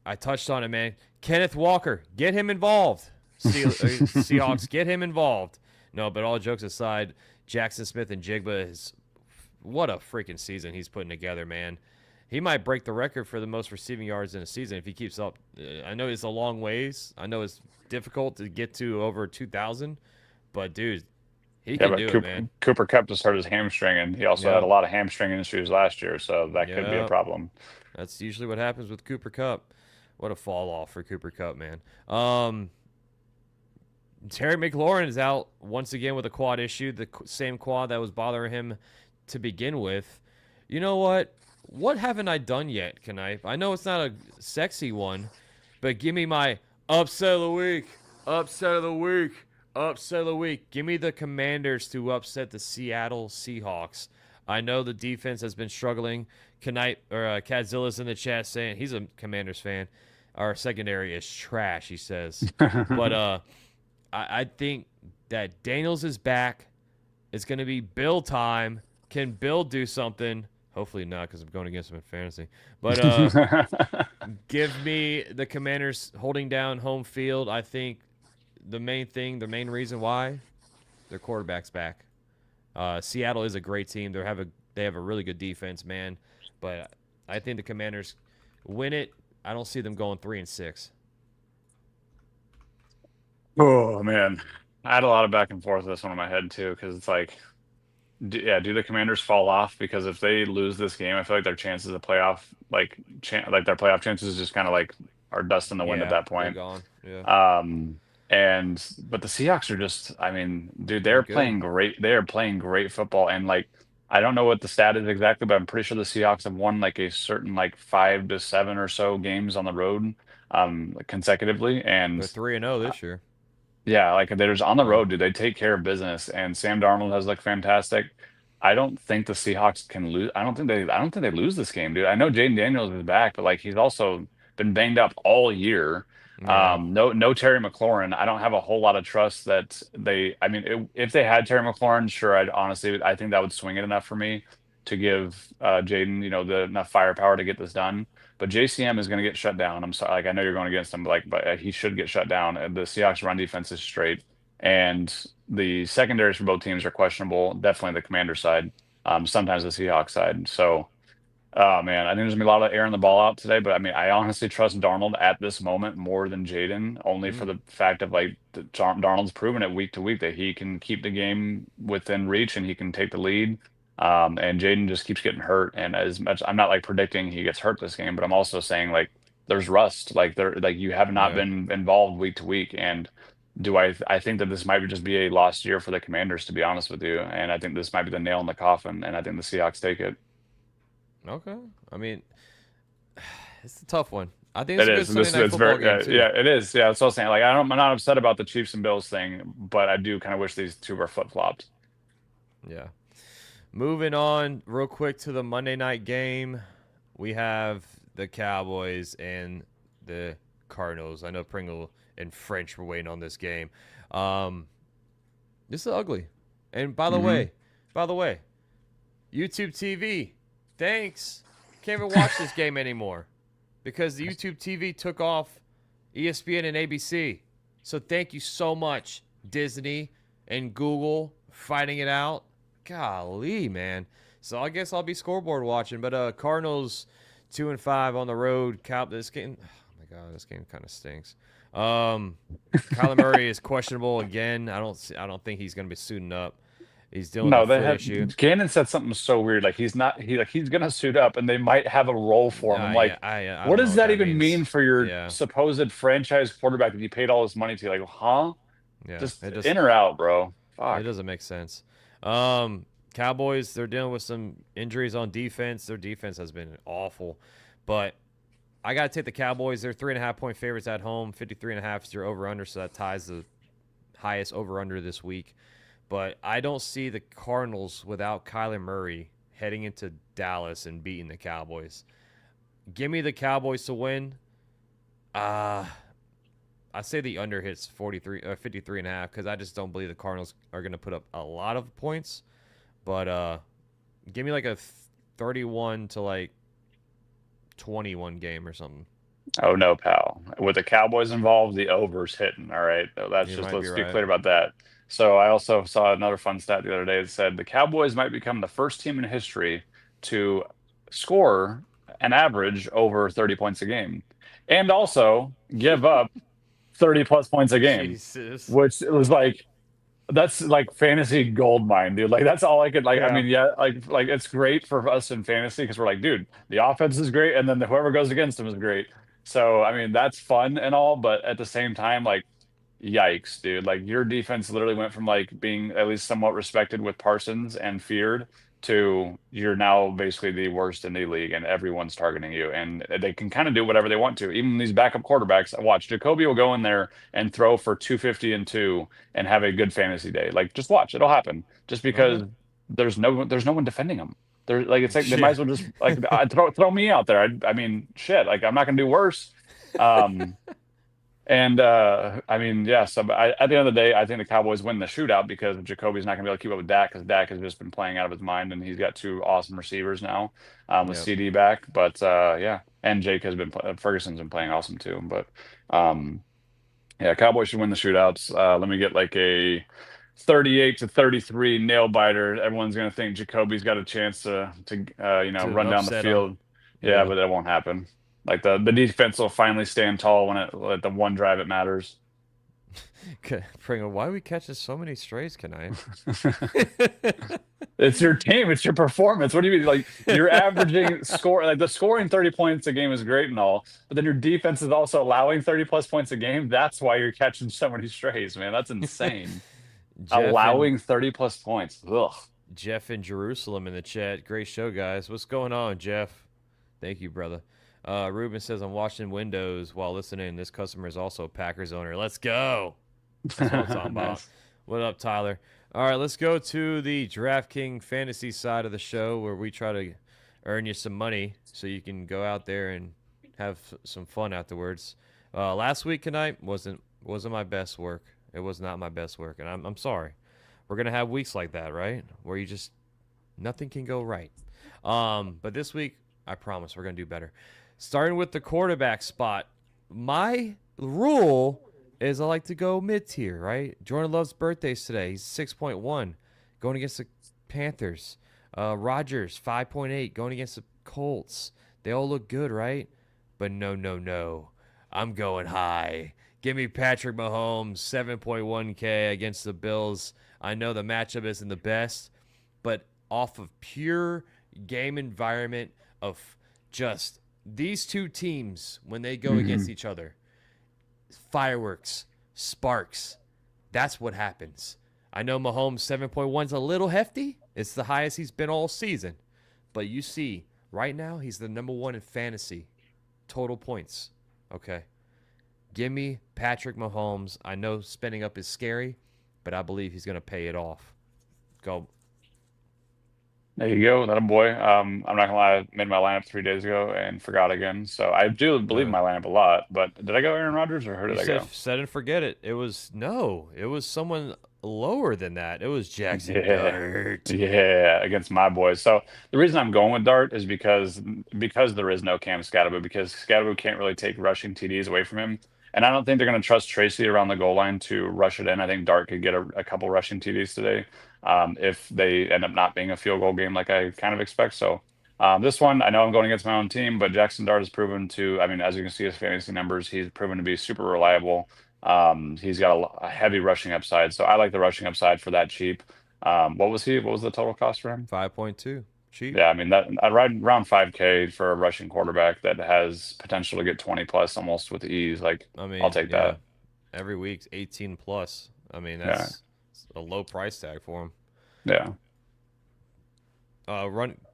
I touched on it, man. Kenneth Walker, get him involved. Seahawks, get him involved. No, but all jokes aside, Jackson Smith and Jigba is what a freaking season he's putting together, man. he might break the record for the most receiving yards in a season if he keeps up. I know it's a long ways. I know it's difficult to get to over 2,000, but dude, he Yeah, can but do it, man. Cooper Kupp just hurt his hamstring, and he also had a Yep, lot of hamstring issues last year, so that could be a yep. problem. That's usually what happens with Cooper Kupp. What a fall off for Cooper Kupp, man. Terry McLaurin is out once again with a quad issue, the same quad that was bothering him to begin with. You know what? What haven't I done yet, Knife? I know it's not a sexy one, but give me my upset of the week. Upset of the week. Upset of the week. Give me the Commanders to upset the Seattle Seahawks. I know the defense has been struggling. Cadzilla's in the chat saying he's a Commanders fan. Our secondary is trash, he says. But I think that Daniels is back. It's going to be Bill time. Can Bill do something? Hopefully not, because I'm going against him in fantasy. But give me the Commanders holding down home field. I think the main reason why, their quarterback's back. Seattle is a great team. They have a really good defense, man. But I think the Commanders win it. I don't see them going 3-6. Oh man, I had a lot of back and forth with this one in my head too, because it's like, do the Commanders fall off? Because if they lose this game, I feel like their chances of playoff, like their playoff chances, just kind of like are dust in the wind at Yeah, that they're point. gone. Yeah, But the Seahawks are just, I mean, dude, they're they're good. playing great. They are playing great football, and like, I don't know what the stat is exactly, but I'm pretty sure the Seahawks have won like a certain like 5 to 7 or so games on the road, consecutively, They're and 3-0 this year. yeah, like they're just on the Yeah, road, dude. They take care of business, and Sam Darnold has looked fantastic. I don't think the Seahawks can lose. I don't think they lose this game, dude. I know Jaden Daniels is back, but like he's also been banged up all year. yeah, No Terry McLaurin. I don't have a whole lot of trust that they. I mean, if they had Terry McLaurin, sure, I think that would swing it enough for me to give Jaden, the enough firepower to get this done. But JCM is going to get shut down. I'm sorry, like I know you're going against him, but he should get shut down. The Seahawks run defense is straight, and the secondaries for both teams are questionable. Definitely the Commander side, sometimes the Seahawks side. So, oh man, I think there's gonna be a lot of airing the ball out today. But I mean, I honestly trust Darnold at this moment more than Jaden, only for mm, the fact of like Darnold's proven it week to week that he can keep the game within reach and he can take the lead. And Jaden just keeps getting hurt. And as much, I'm not like predicting he gets hurt this game, but I'm also saying like there's rust. Like you have not yeah. been involved week to week. And I think that this might just be a lost year for the Commanders, to be honest with you. And I think this might be the nail in the coffin. And I think the Seahawks take it. Okay. I mean, it's a tough one. I think it's It a good is. Sunday This night it's football very game too. yeah, it is. Yeah, that's what I was saying. Like I'm not upset about the Chiefs and Bills thing, but I do kind of wish these two were flip-flopped. Yeah. Moving on real quick to the Monday night game. We have the Cowboys and the Cardinals. I know Pringle and French were waiting on this game. Um, this is ugly. And Hmm. by the way, YouTube TV, thanks. Can't even watch this game anymore because the YouTube TV took off ESPN and ABC. So thank you so much, Disney and Google, fighting it out. Golly, man. So I guess I'll be scoreboard watching. But Cardinals 2-5 on the road. This game. Oh my God, this game kind of stinks. Kyler Murray is questionable again. I don't think he's gonna be suiting up. He's dealing with No, a they foot have issue. Gannon said something so weird. Like he's not he's gonna suit up and they might have a role for him. I'm Yeah, like, I what don't know does what that that even means. mean for your Yeah, supposed franchise quarterback that you paid all this money to? Like, huh? yeah. Just in or out, bro. It Fuck. doesn't make sense. Cowboys, they're dealing with some injuries on defense. Their defense has been awful. But I got to take the Cowboys. They're 3.5 point favorites at home. 53.5 is your over under, so that ties the highest over under this week. But I don't see the Cardinals without Kyler Murray heading into Dallas and beating the Cowboys. Give me the Cowboys to win. Uh, I say the under hits 53.5 because I just don't believe the Cardinals are going to put up a lot of points. But give me like a 31 to like 21 game or something. Oh no, pal. With the Cowboys involved, the over's hitting. All right. That's You just, might be let's be right. clear about that. So I also saw another fun stat the other day that said the Cowboys might become the first team in history to score an average over 30 points a game, and also give up 30 plus points a game, Jesus. which was like that's like fantasy gold mine, dude. Like that's all I could like. I Yeah. mean, yeah, like it's great for us in fantasy because we're like, dude, the offense is great, and then whoever goes against them is great. So I mean, that's fun and all, but at the same time, like, yikes, dude. Like your defense literally went from like being at least somewhat respected with Parsons and feared to you're now basically the worst in the league and everyone's targeting you. And they can kind of do whatever they want to. Even these backup quarterbacks, watch Jacoby will go in there and throw for 250 and two and have a good fantasy day. Like just watch, it'll happen. Just Okay. because there's no one defending him. They're like it's like they might Yeah. as well just like throw me out there. I mean, shit, like I'm not gonna do worse. Um and I mean, yeah. So but at the end of the day, I think the Cowboys win the shootout because Jacoby's not going to be able to keep up with Dak because Dak has just been playing out of his mind, and he's got two awesome receivers now with Yep. CD back. But yeah, and Jake has been Ferguson's been playing awesome too. But um, yeah, Cowboys should win the shootouts. Let me get like a 38-33 nail biter. Everyone's going to think Jacoby's got a chance to To run down the upset them. field. Yeah, Yeah. but that won't happen. Like the defense will finally stand tall when at the one drive it matters. Pringle, why are we catching so many strays tonight? It's your team, it's your performance. What do you mean? Like you're averaging score like the scoring 30 points a game is great and all, but then your defense is also allowing 30 plus points a game. That's why you're catching so many strays, man. That's insane. Jeff and Allowing 30 plus points. Ugh. Jeff in Jerusalem in the chat. Great show, guys. What's going on, Jeff? Thank you, brother. Ruben says I'm washing windows while listening. This customer is also a Packers owner. Let's go. That's what I'm talking about. Nice. What up, Tyler? All right, let's go to the DraftKings fantasy side of the show where we try to earn you some money so you can go out there and have some fun afterwards. Last week tonight wasn't my best work. It was not my best work, and I'm sorry. We're gonna have weeks like that, right? Where you just nothing can go right. But this week, I promise we're gonna do better. Starting with the quarterback spot, my rule is I like to go mid-tier, right? Jordan Love's birthday's today. He's 6.1 going against the Panthers. Rodgers, 5.8 going against the Colts. They all look good, right? But no. I'm going high. Give me Patrick Mahomes, 7.1K against the Bills. I know the matchup isn't the best, but off of pure game environment of just these two teams when they go against each other, fireworks, sparks. That's what happens. I know Mahomes 7.1 is a little hefty. It's the highest he's been all season. But you see, right now, he's the number one in fantasy total points. Okay. Give me Patrick Mahomes. I know spending up is scary, but I believe he's going to pay it off. Go. There you go, that a boy. I'm not gonna lie, I made my lineup 3 days ago and forgot again. So I do believe in No. my lineup a lot. But did I go Aaron Rodgers or who You did I said go? set and forget it. It was someone lower than that. It was Jackson Yeah, Dart. yeah, against my boys. So the reason I'm going with Dart is because there is no Cam Scatterbo because Scatterbo can't really take rushing TDs away from him, and I don't think they're going to trust Tracy around the goal line to rush it in. I think Dart could get a couple rushing TDs today if they end up not being a field goal game like I kind of expect. So. This one, I know I'm going against my own team, but Jackson Dart has proven to, I mean, as you can see his fantasy numbers, he's proven to be super reliable. He's got a heavy rushing upside, so I like the rushing upside for that cheap. What was he? What was the total cost for him? 5.2. Cheap. Yeah, I mean that I ride around 5K for a rushing quarterback that has potential to get 20 plus almost with ease. Like I I'll mean, take yeah. that. Every week's 18 plus. I mean, Yeah, that's a low price tag for him. yeah.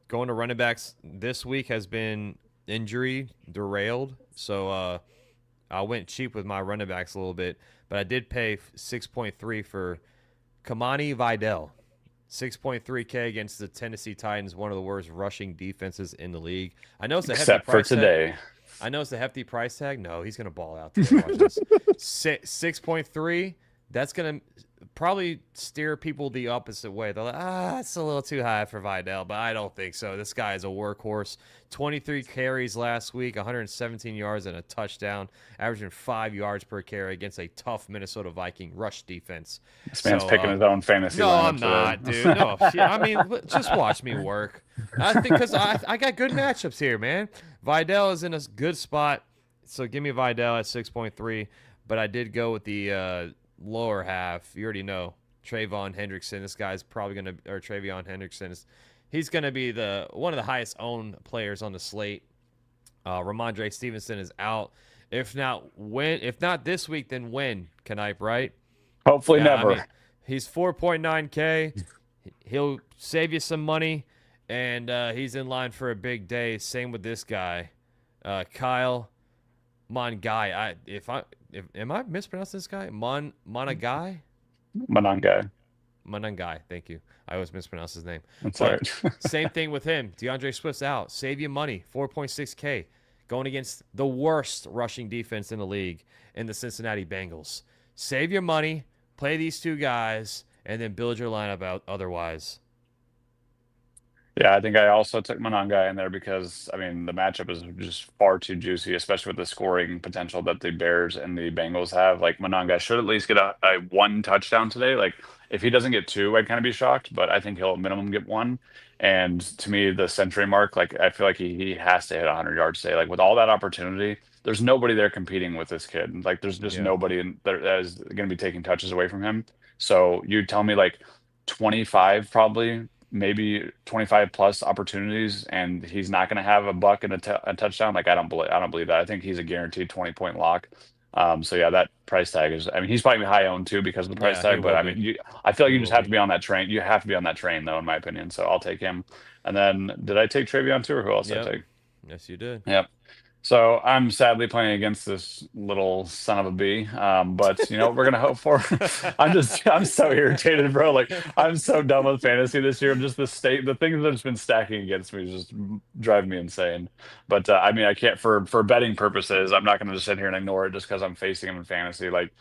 Going to running backs this week has been injury derailed, so I went cheap with my running backs a little bit, but I did pay 6.3 for Kamani Vidal, 6.3K against the Tennessee Titans, one of the worst rushing defenses in the league. I know it's a hefty Except for price tag. today. I know it's a hefty price tag. No, he's gonna ball out today. Watch this. 6.3. That's gonna probably steer people the opposite way. They're like, it's a little too high for Vidal, but I don't think so. This guy is a workhorse. 23 carries last week, 117 yards and a touchdown, averaging 5 yards per carry against a tough Minnesota Viking rush defense. This man's picking his own fantasy No, lineup I'm not, dude. No, I mean, just watch me work. I think because I got good matchups here, man. Vidal is in a good spot, so give me Vidal at 6.3. But I did go with the lower half. You already know Trayvon Hendrickson. This guy's probably gonna, or Travion Hendrickson he's gonna be one of the highest owned players on the slate. Ramondre Stevenson is out. If not this week, then when? Knipe, right? Hopefully never. I mean, he's 4.9K. He'll save you some money, and he's in line for a big day. Same with this guy, Kyle Mongai. Am I mispronouncing this guy? Monangai? Monangai. Thank you. I always mispronounce his name. That's all right. Same thing with him. DeAndre Swift's out. Save you money. 4.6K. Going against the worst rushing defense in the league in the Cincinnati Bengals. Save your money. Play these two guys, and then build your lineup out otherwise. Yeah, I think I also took Monangai in there because, I mean, the matchup is just far too juicy, especially with the scoring potential that the Bears and the Bengals have. Like, Monangai should at least get a one touchdown today. Like, if he doesn't get two, I'd kind of be shocked, but I think he'll minimum get one. And to me, the century mark, like, I feel like he has to hit 100 yards today. Like, with all that opportunity, there's nobody there competing with this kid. Like, there's just nobody that is going to be taking touches away from him. So you tell me, like, 25 probably, maybe 25 plus opportunities, and he's not going to have a buck and a touchdown. Like, I don't believe that. I think he's a guaranteed 20-point lock. So yeah, that price tag is, I mean, he's probably high owned too because of the price tag, but I mean, I feel like you just have to be on that train. You have to be on that train though, in my opinion. So I'll take him. And then did I take Travion too, or who else did I take? Yes, you did. Yep. So I'm sadly playing against this little son of a bee. But you know what we're gonna hope for? I'm so irritated, bro. Like, I'm so done with fantasy this year. Just the things that have been stacking against me just drive me insane. But I mean, I can't for betting purposes. I'm not gonna just sit here and ignore it just because I'm facing him in fantasy. Like,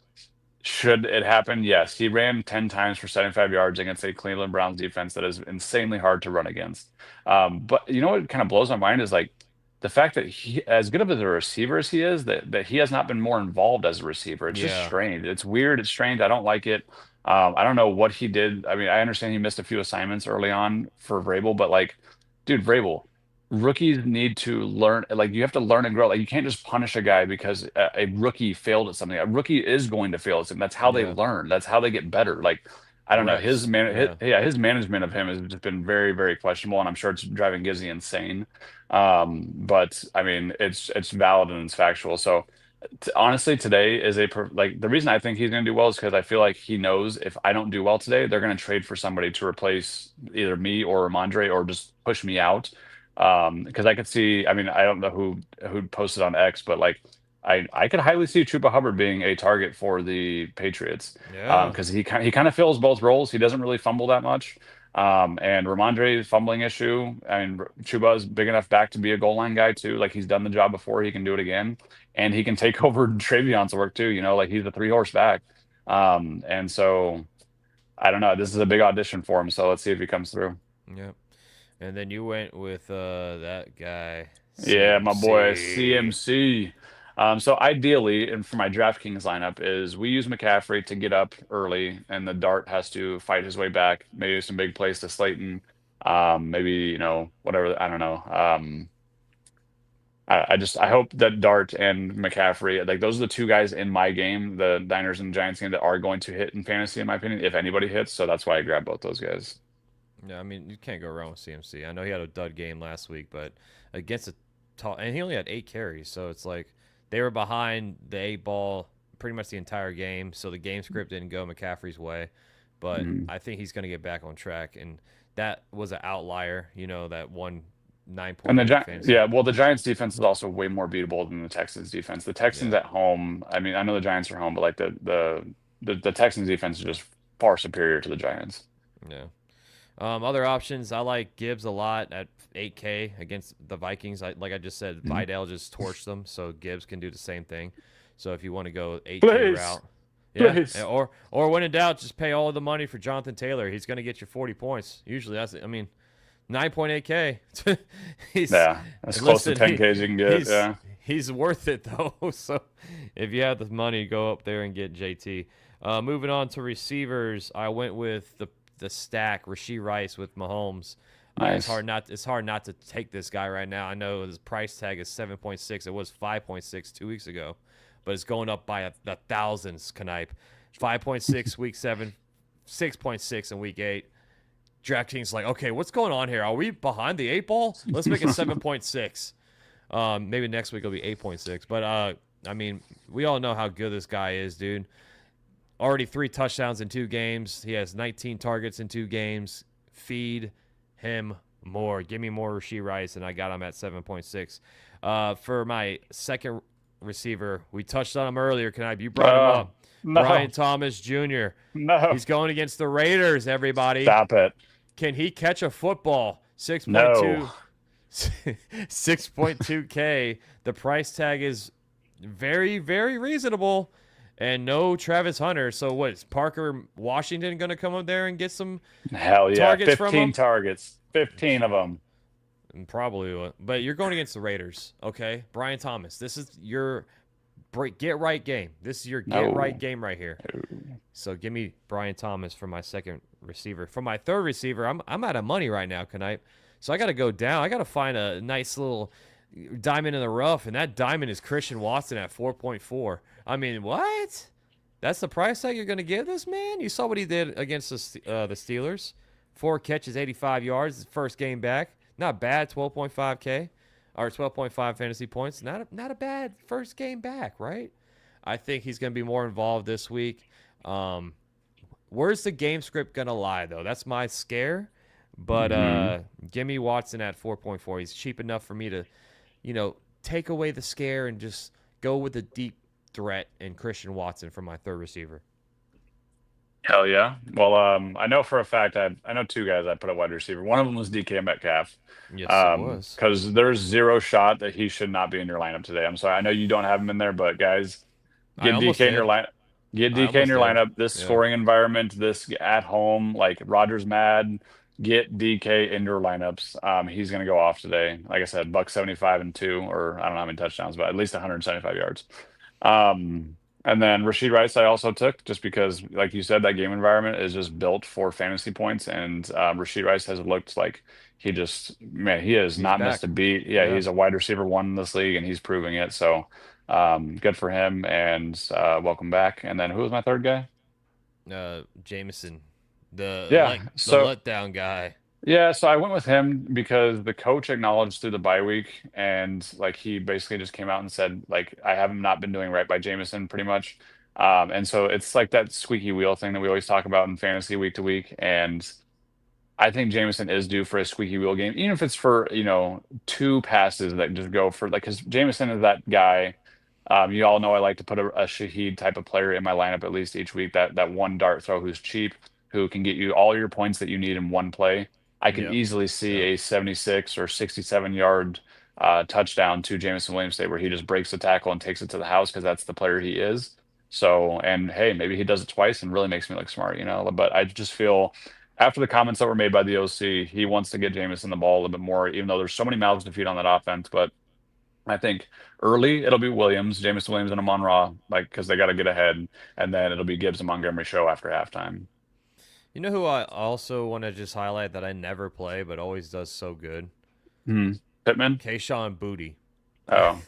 should it happen? Yes. He ran 10 times for 75 yards against a Cleveland Browns defense that is insanely hard to run against. But you know what kind of blows my mind is, like, the fact that he, as good of a receiver as he is, that he has not been more involved as a receiver. It's just strange. It's weird. It's strange. I don't like it. I don't know what he did. I mean, I understand he missed a few assignments early on for Vrabel, but, like, dude, Vrabel, rookies need to learn. Like, you have to learn and grow. Like, you can't just punish a guy because a rookie failed at something. A rookie is going to fail at something. That's how they learn. That's how they get better. Like, I don't know. His management of him has just been very, very questionable, and I'm sure it's driving Gizzy insane. But I mean, it's valid and it's factual. So honestly, today is like, the reason I think he's going to do well is because I feel like he knows if I don't do well today, they're going to trade for somebody to replace either me or Ramondre or just push me out. Because I could see, I mean, I don't know who posted on X, but, like, I could highly see Chuba Hubbard being a target for the Patriots. Because he kind of fills both roles. He doesn't really fumble that much. And Ramondre's fumbling issue. I mean, Chuba is big enough back to be a goal line guy too. Like, he's done the job before. He can do it again, and he can take over Travion's work too. You know, like, he's a 3-horse back. And so I don't know. This is a big audition for him. So let's see if he comes through. Yep. And then you went with that guy. Yeah, my boy CMC. So ideally, and for my DraftKings lineup, is we use McCaffrey to get up early, and the Dart has to fight his way back. Maybe some big plays to Slayton. Maybe, you know, whatever. I don't know. I hope that Dart and McCaffrey, like, those are the two guys in my game, the Niners and Giants game, that are going to hit in fantasy, in my opinion, if anybody hits. So that's why I grabbed both those guys. Yeah, I mean, you can't go wrong with CMC. I know he had a dud game last week, but against a tall, and he only had 8 carries, so it's like they were behind the 8 ball pretty much the entire game, so the game script didn't go McCaffrey's way. But I think he's going to get back on track, and that was an outlier, you know, that 9 point. And the Giants defense is also way more beatable than the Texans defense. The Texans at home, I mean, I know the Giants are home, but, like, the Texans defense is just far superior to the Giants. Yeah. Other options, I like Gibbs a lot at 8K against the Vikings. Like I just said, Vidal just torched them, so Gibbs can do the same thing. So if you want to go 8K route, Yeah, Please. or when in doubt, just pay all of the money for Jonathan Taylor. He's going to get you 40 points. Usually, 9.8K. he's Yeah, as close to listen. 10K as you can get. Yeah. He's worth it though. So if you have the money, go up there and get JT. Moving on to receivers, I went with the stack Rashee Rice with Mahomes. Nice. It's hard not to take this guy right now. I know his price tag is 7.6. It was 5.6 2 weeks ago, but it's going up by the thousands. Knipe, 5.6 week 7, 6.6 in week 8. DraftKings like, okay, what's going on here? Are we behind the 8 ball? Let's make it 7.6. Maybe next week it'll be 8.6. But we all know how good this guy is, dude. Already 3 touchdowns in 2 games. He has 19 targets in 2 games. Feed him more. Give me more Rashee Rice, and I got him at 7.6. For my second receiver, we touched on him earlier. You brought him up. No. Brian Thomas Jr. No. He's going against the Raiders, everybody. Stop it. Can he catch a football? 6.2. No. 6.2K. The price tag is very, very reasonable. And no Travis Hunter. So what is Parker Washington going to come up there and get some Hell yeah. targets from 15 him? targets. 15 of them. Probably. But you're going against the Raiders, okay? Brian Thomas, this is your get right game. This is your get right game right here. So give me Brian Thomas for my second receiver. For my third receiver, I'm out of money right now, Knipe. So I got to go down. I got to find a nice little diamond in the rough, and that diamond is Christian Watson at 4.4. I mean, what? That's the price tag you're going to give this man? You saw what he did against the Steelers. 4 catches, 85 yards, his first game back. Not bad, 12.5K or 12.5 fantasy points. Not a bad first game back, right? I think he's going to be more involved this week. Where's the game script going to lie, though? That's my scare. But give me Watson at 4.4. He's cheap enough for me to, take away the scare and just go with the deep threat in Christian Watson for my third receiver. Hell yeah. Well, I know for a fact I know 2 guys I put at wide receiver. One of them was DK Metcalf. Yes, it was. Because there's 0 shot that he should not be in your lineup today. I'm sorry. I know you don't have him in there, but guys, get DK in your lineup. Get DK in your lineup. This scoring environment, this at home, like Rodgers mad. Get DK in your lineups. He's going to go off today. Like I said, $175 and 2, or I don't know how many touchdowns, but at least 175 yards. And then Rashee Rice I also took just because, like you said, that game environment is just built for fantasy points. And Rashee Rice has looked like he has not missed a beat. Yeah, he's a wide receiver 1 in this league, and he's proving it. So good for him, and welcome back. And then who was my third guy? Jameson. The letdown guy. Yeah, so I went with him because the coach acknowledged through the bye week, and like he basically just came out and said, like, I have not been doing right by Jameson pretty much. And so it's like that squeaky wheel thing that we always talk about in fantasy week to week. And I think Jameson is due for a squeaky wheel game, even if it's for, 2 passes that just go for, like, because Jameson is that guy. You all know I like to put a Shaheed type of player in my lineup at least each week, that one dart throw who's cheap, who can get you all your points that you need in one play. I can easily see a 76 or 67-yard touchdown to Jameson Williams Day where he just breaks the tackle and takes it to the house because that's the player he is. So, and hey, maybe he does it twice and really makes me look smart, But I just feel after the comments that were made by the OC, he wants to get Jameson the ball a little bit more, even though there's so many mouths to feed on that offense. But I think early it'll be Jameson Williams and Amon-Ra, because they got to get ahead, and then it'll be Gibbs and Montgomery show after halftime. You know who I also want to just highlight that I never play but always does so good? Pittman? Kayshon Boutte. Oh.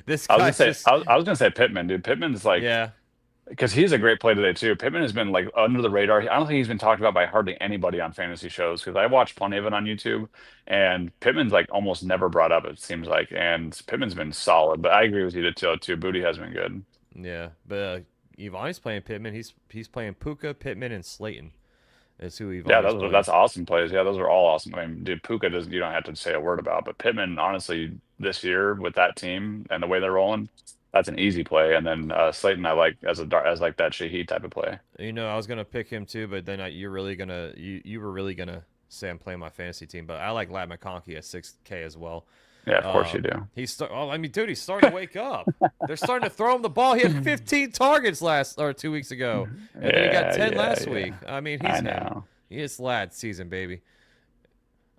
This I guy was gonna say Pittman, dude. Pittman's like, because he's a great play today too. Pittman has been like under the radar. I don't think he's been talked about by hardly anybody on fantasy shows because I watch plenty of it on YouTube, and Pittman's like almost never brought up, it seems like. And Pittman's been solid, but I agree with you too. Boutte has been good. Yeah, but Yvonne's playing Pittman. He's playing Puka, Pittman, and Slayton. Is who Yvonne's that's awesome plays. Yeah, those are all awesome. I mean, dude, Puka you don't have to say a word about, but Pittman, honestly, this year with that team and the way they're rolling, that's an easy play. And then Slayton, I like as like that Shaheed type of play. I was gonna pick him too, but then you were really gonna say I'm playing my fantasy team. But I like Lat McConkey at 6K as well. Yeah, of course you do. I mean, dude, he's starting to wake up. They're starting to throw him the ball. He had 15 targets 2 weeks ago, and then he got 10 last week. I mean, he's him. It's lad season, baby.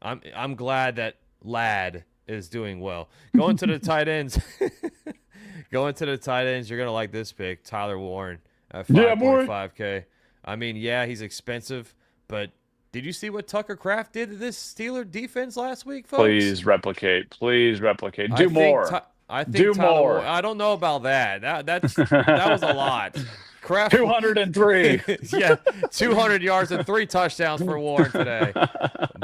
I'm glad that lad is doing well. Going to the tight ends. Going to the tight ends, you're gonna like this pick, Tyler Warren at 5.5K. I mean, yeah, he's expensive, but did you see what Tucker Kraft did to this Steeler defense last week, folks? Please replicate. Do more. I think do Tyler more. Warren, I don't know about that. That was a lot. Kraft 203. Yeah, 200 yards and 3 touchdowns for Warren today.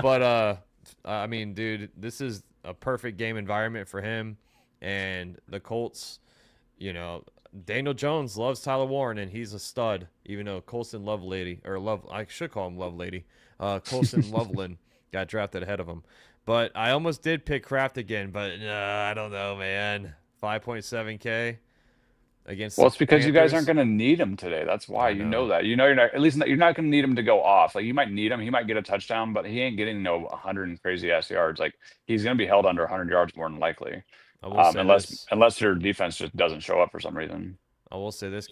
But I mean, dude, this is a perfect game environment for him and the Colts. You know, Daniel Jones loves Tyler Warren, and he's a stud. Even though Colston Lovelady, I should call him Lovelady. Colston Loveland got drafted ahead of him. But I almost did pick Kraft again, but I don't know, man. 5.7K against. Well, it's because Panthers. you guys aren't going to need him today. That's why. You know that. You know you're not. At least you're not going to need him to go off. Like, you might need him. He might get a touchdown, but he ain't getting 100 and crazy ass yards. Like, he's going to be held under 100 yards more than likely. Unless your defense just doesn't show up for some reason. I will say this: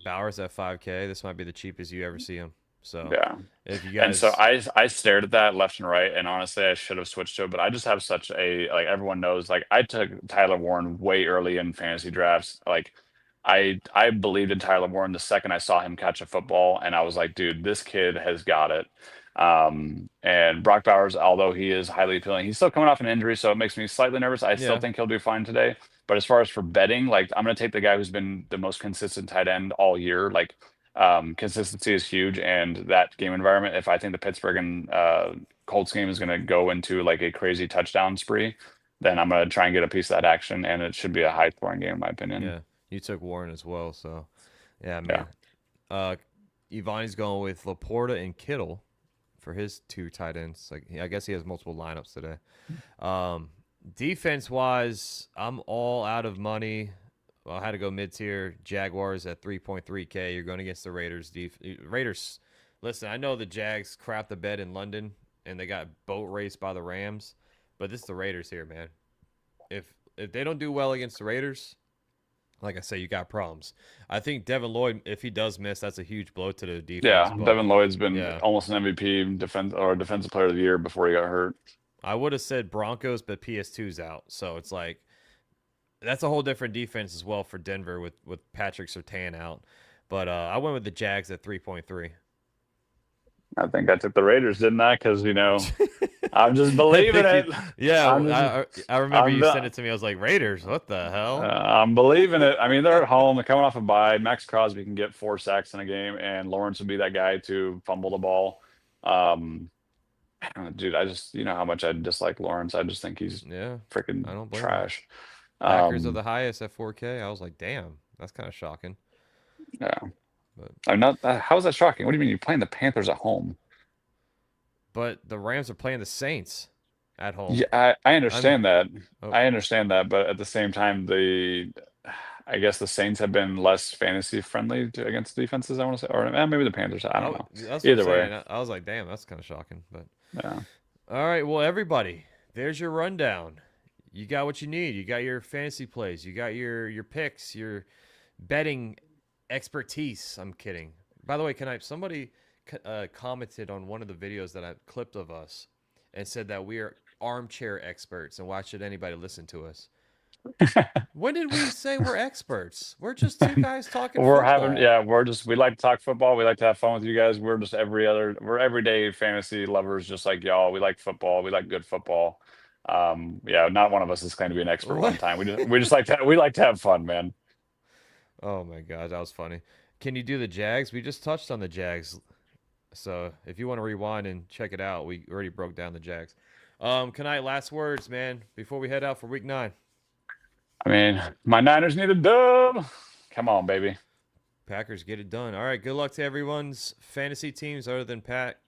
Bowers at 5K? This might be the cheapest you ever see him. So yeah, if you guys, and so I stared at that left and right, and honestly, I should have switched to it, but I just have such a, like, everyone knows, like, I took Tyler Warren way early in fantasy drafts. Like, I believed in Tyler Warren the second I saw him catch a football, and I was like, dude, this kid has got it. And Brock Bowers, although he is highly appealing, he's still coming off an injury, so it makes me slightly nervous. I still think he'll do fine today. But as far as for betting, like, I'm going to take the guy who's been the most consistent tight end all year. Like, consistency is huge, and that game environment, if I think the Pittsburgh and Colts game is going to go into like a crazy touchdown spree, then I'm going to try and get a piece of that action, and it should be a high scoring game in my opinion. Yeah, you took Warren as well, so yeah, man. Ivani's going with Laporta and Kittle for his 2 tight ends. Like, I guess he has multiple lineups today. Defense wise, I'm all out of money. Well, I had to go mid-tier. Jaguars at 3.3K. You're going against the Raiders. Raiders, listen, I know the Jags crapped the bed in London, and they got boat raced by the Rams, but this is the Raiders here, man. If they don't do well against the Raiders, like I say, you got problems. I think Devin Lloyd, if he does miss, that's a huge blow to the defense. Yeah, Devin Lloyd's been almost an MVP defensive player of the year before he got hurt. I would have said Broncos, but PS2's out, so it's like, that's a whole different defense as well for Denver with Patrick Surtain out. But I went with the Jags at 3.3. I think I took the Raiders, didn't I? Because, I'm just believing it. Yeah, I remember you sent it to me. I was like, Raiders, what the hell? I'm believing it. I mean, they're at home. They're coming off a bye. Max Crosby can get 4 sacks in a game, and Lawrence would be that guy to fumble the ball. Dude, I just, how much I dislike Lawrence. I just think he's freaking trash. Packers are the highest at 4K. I was like, damn, that's kind of shocking. Yeah. But I'm not. How is that shocking? What do you mean you're playing the Panthers at home? But the Rams are playing the Saints at home. Yeah, I understand that. I understand that, but at the same time, I guess the Saints have been less fantasy friendly against defenses, I want to say, or maybe the Panthers. I don't know. Either way, I was like, damn, that's kind of shocking. But yeah. All right, well, everybody, there's your rundown. You got what you need. You got your fantasy plays. You got your picks, your betting expertise. I'm kidding. By the way, somebody commented on one of the videos that I clipped of us and said that we are armchair experts, and why should anybody listen to us? When did we say we're experts? We're just 2 guys talking football. We like to talk football. We like to have fun with you guys. We're just we're everyday fantasy lovers just like y'all. We like football. We like good football. Not one of us is claimed to be an expert one time. We just like to have fun, man. Oh my God, that was funny. Can you do the Jags? We just touched on the Jags. So if you want to rewind and check it out, we already broke down the Jags. Knight, last words, man, before we head out for week 9. I mean, my Niners need a dub. Come on, baby. Packers get it done. All right, good luck to everyone's fantasy teams other than Pat.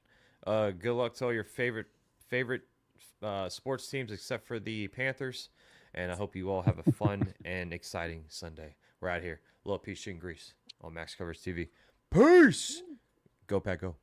Good luck to all your favorite sports teams except for the Panthers. And I hope you all have a fun and exciting Sunday. We're out here. Love, peace, and grease on Max Covers TV. Peace. Go, Pack, go.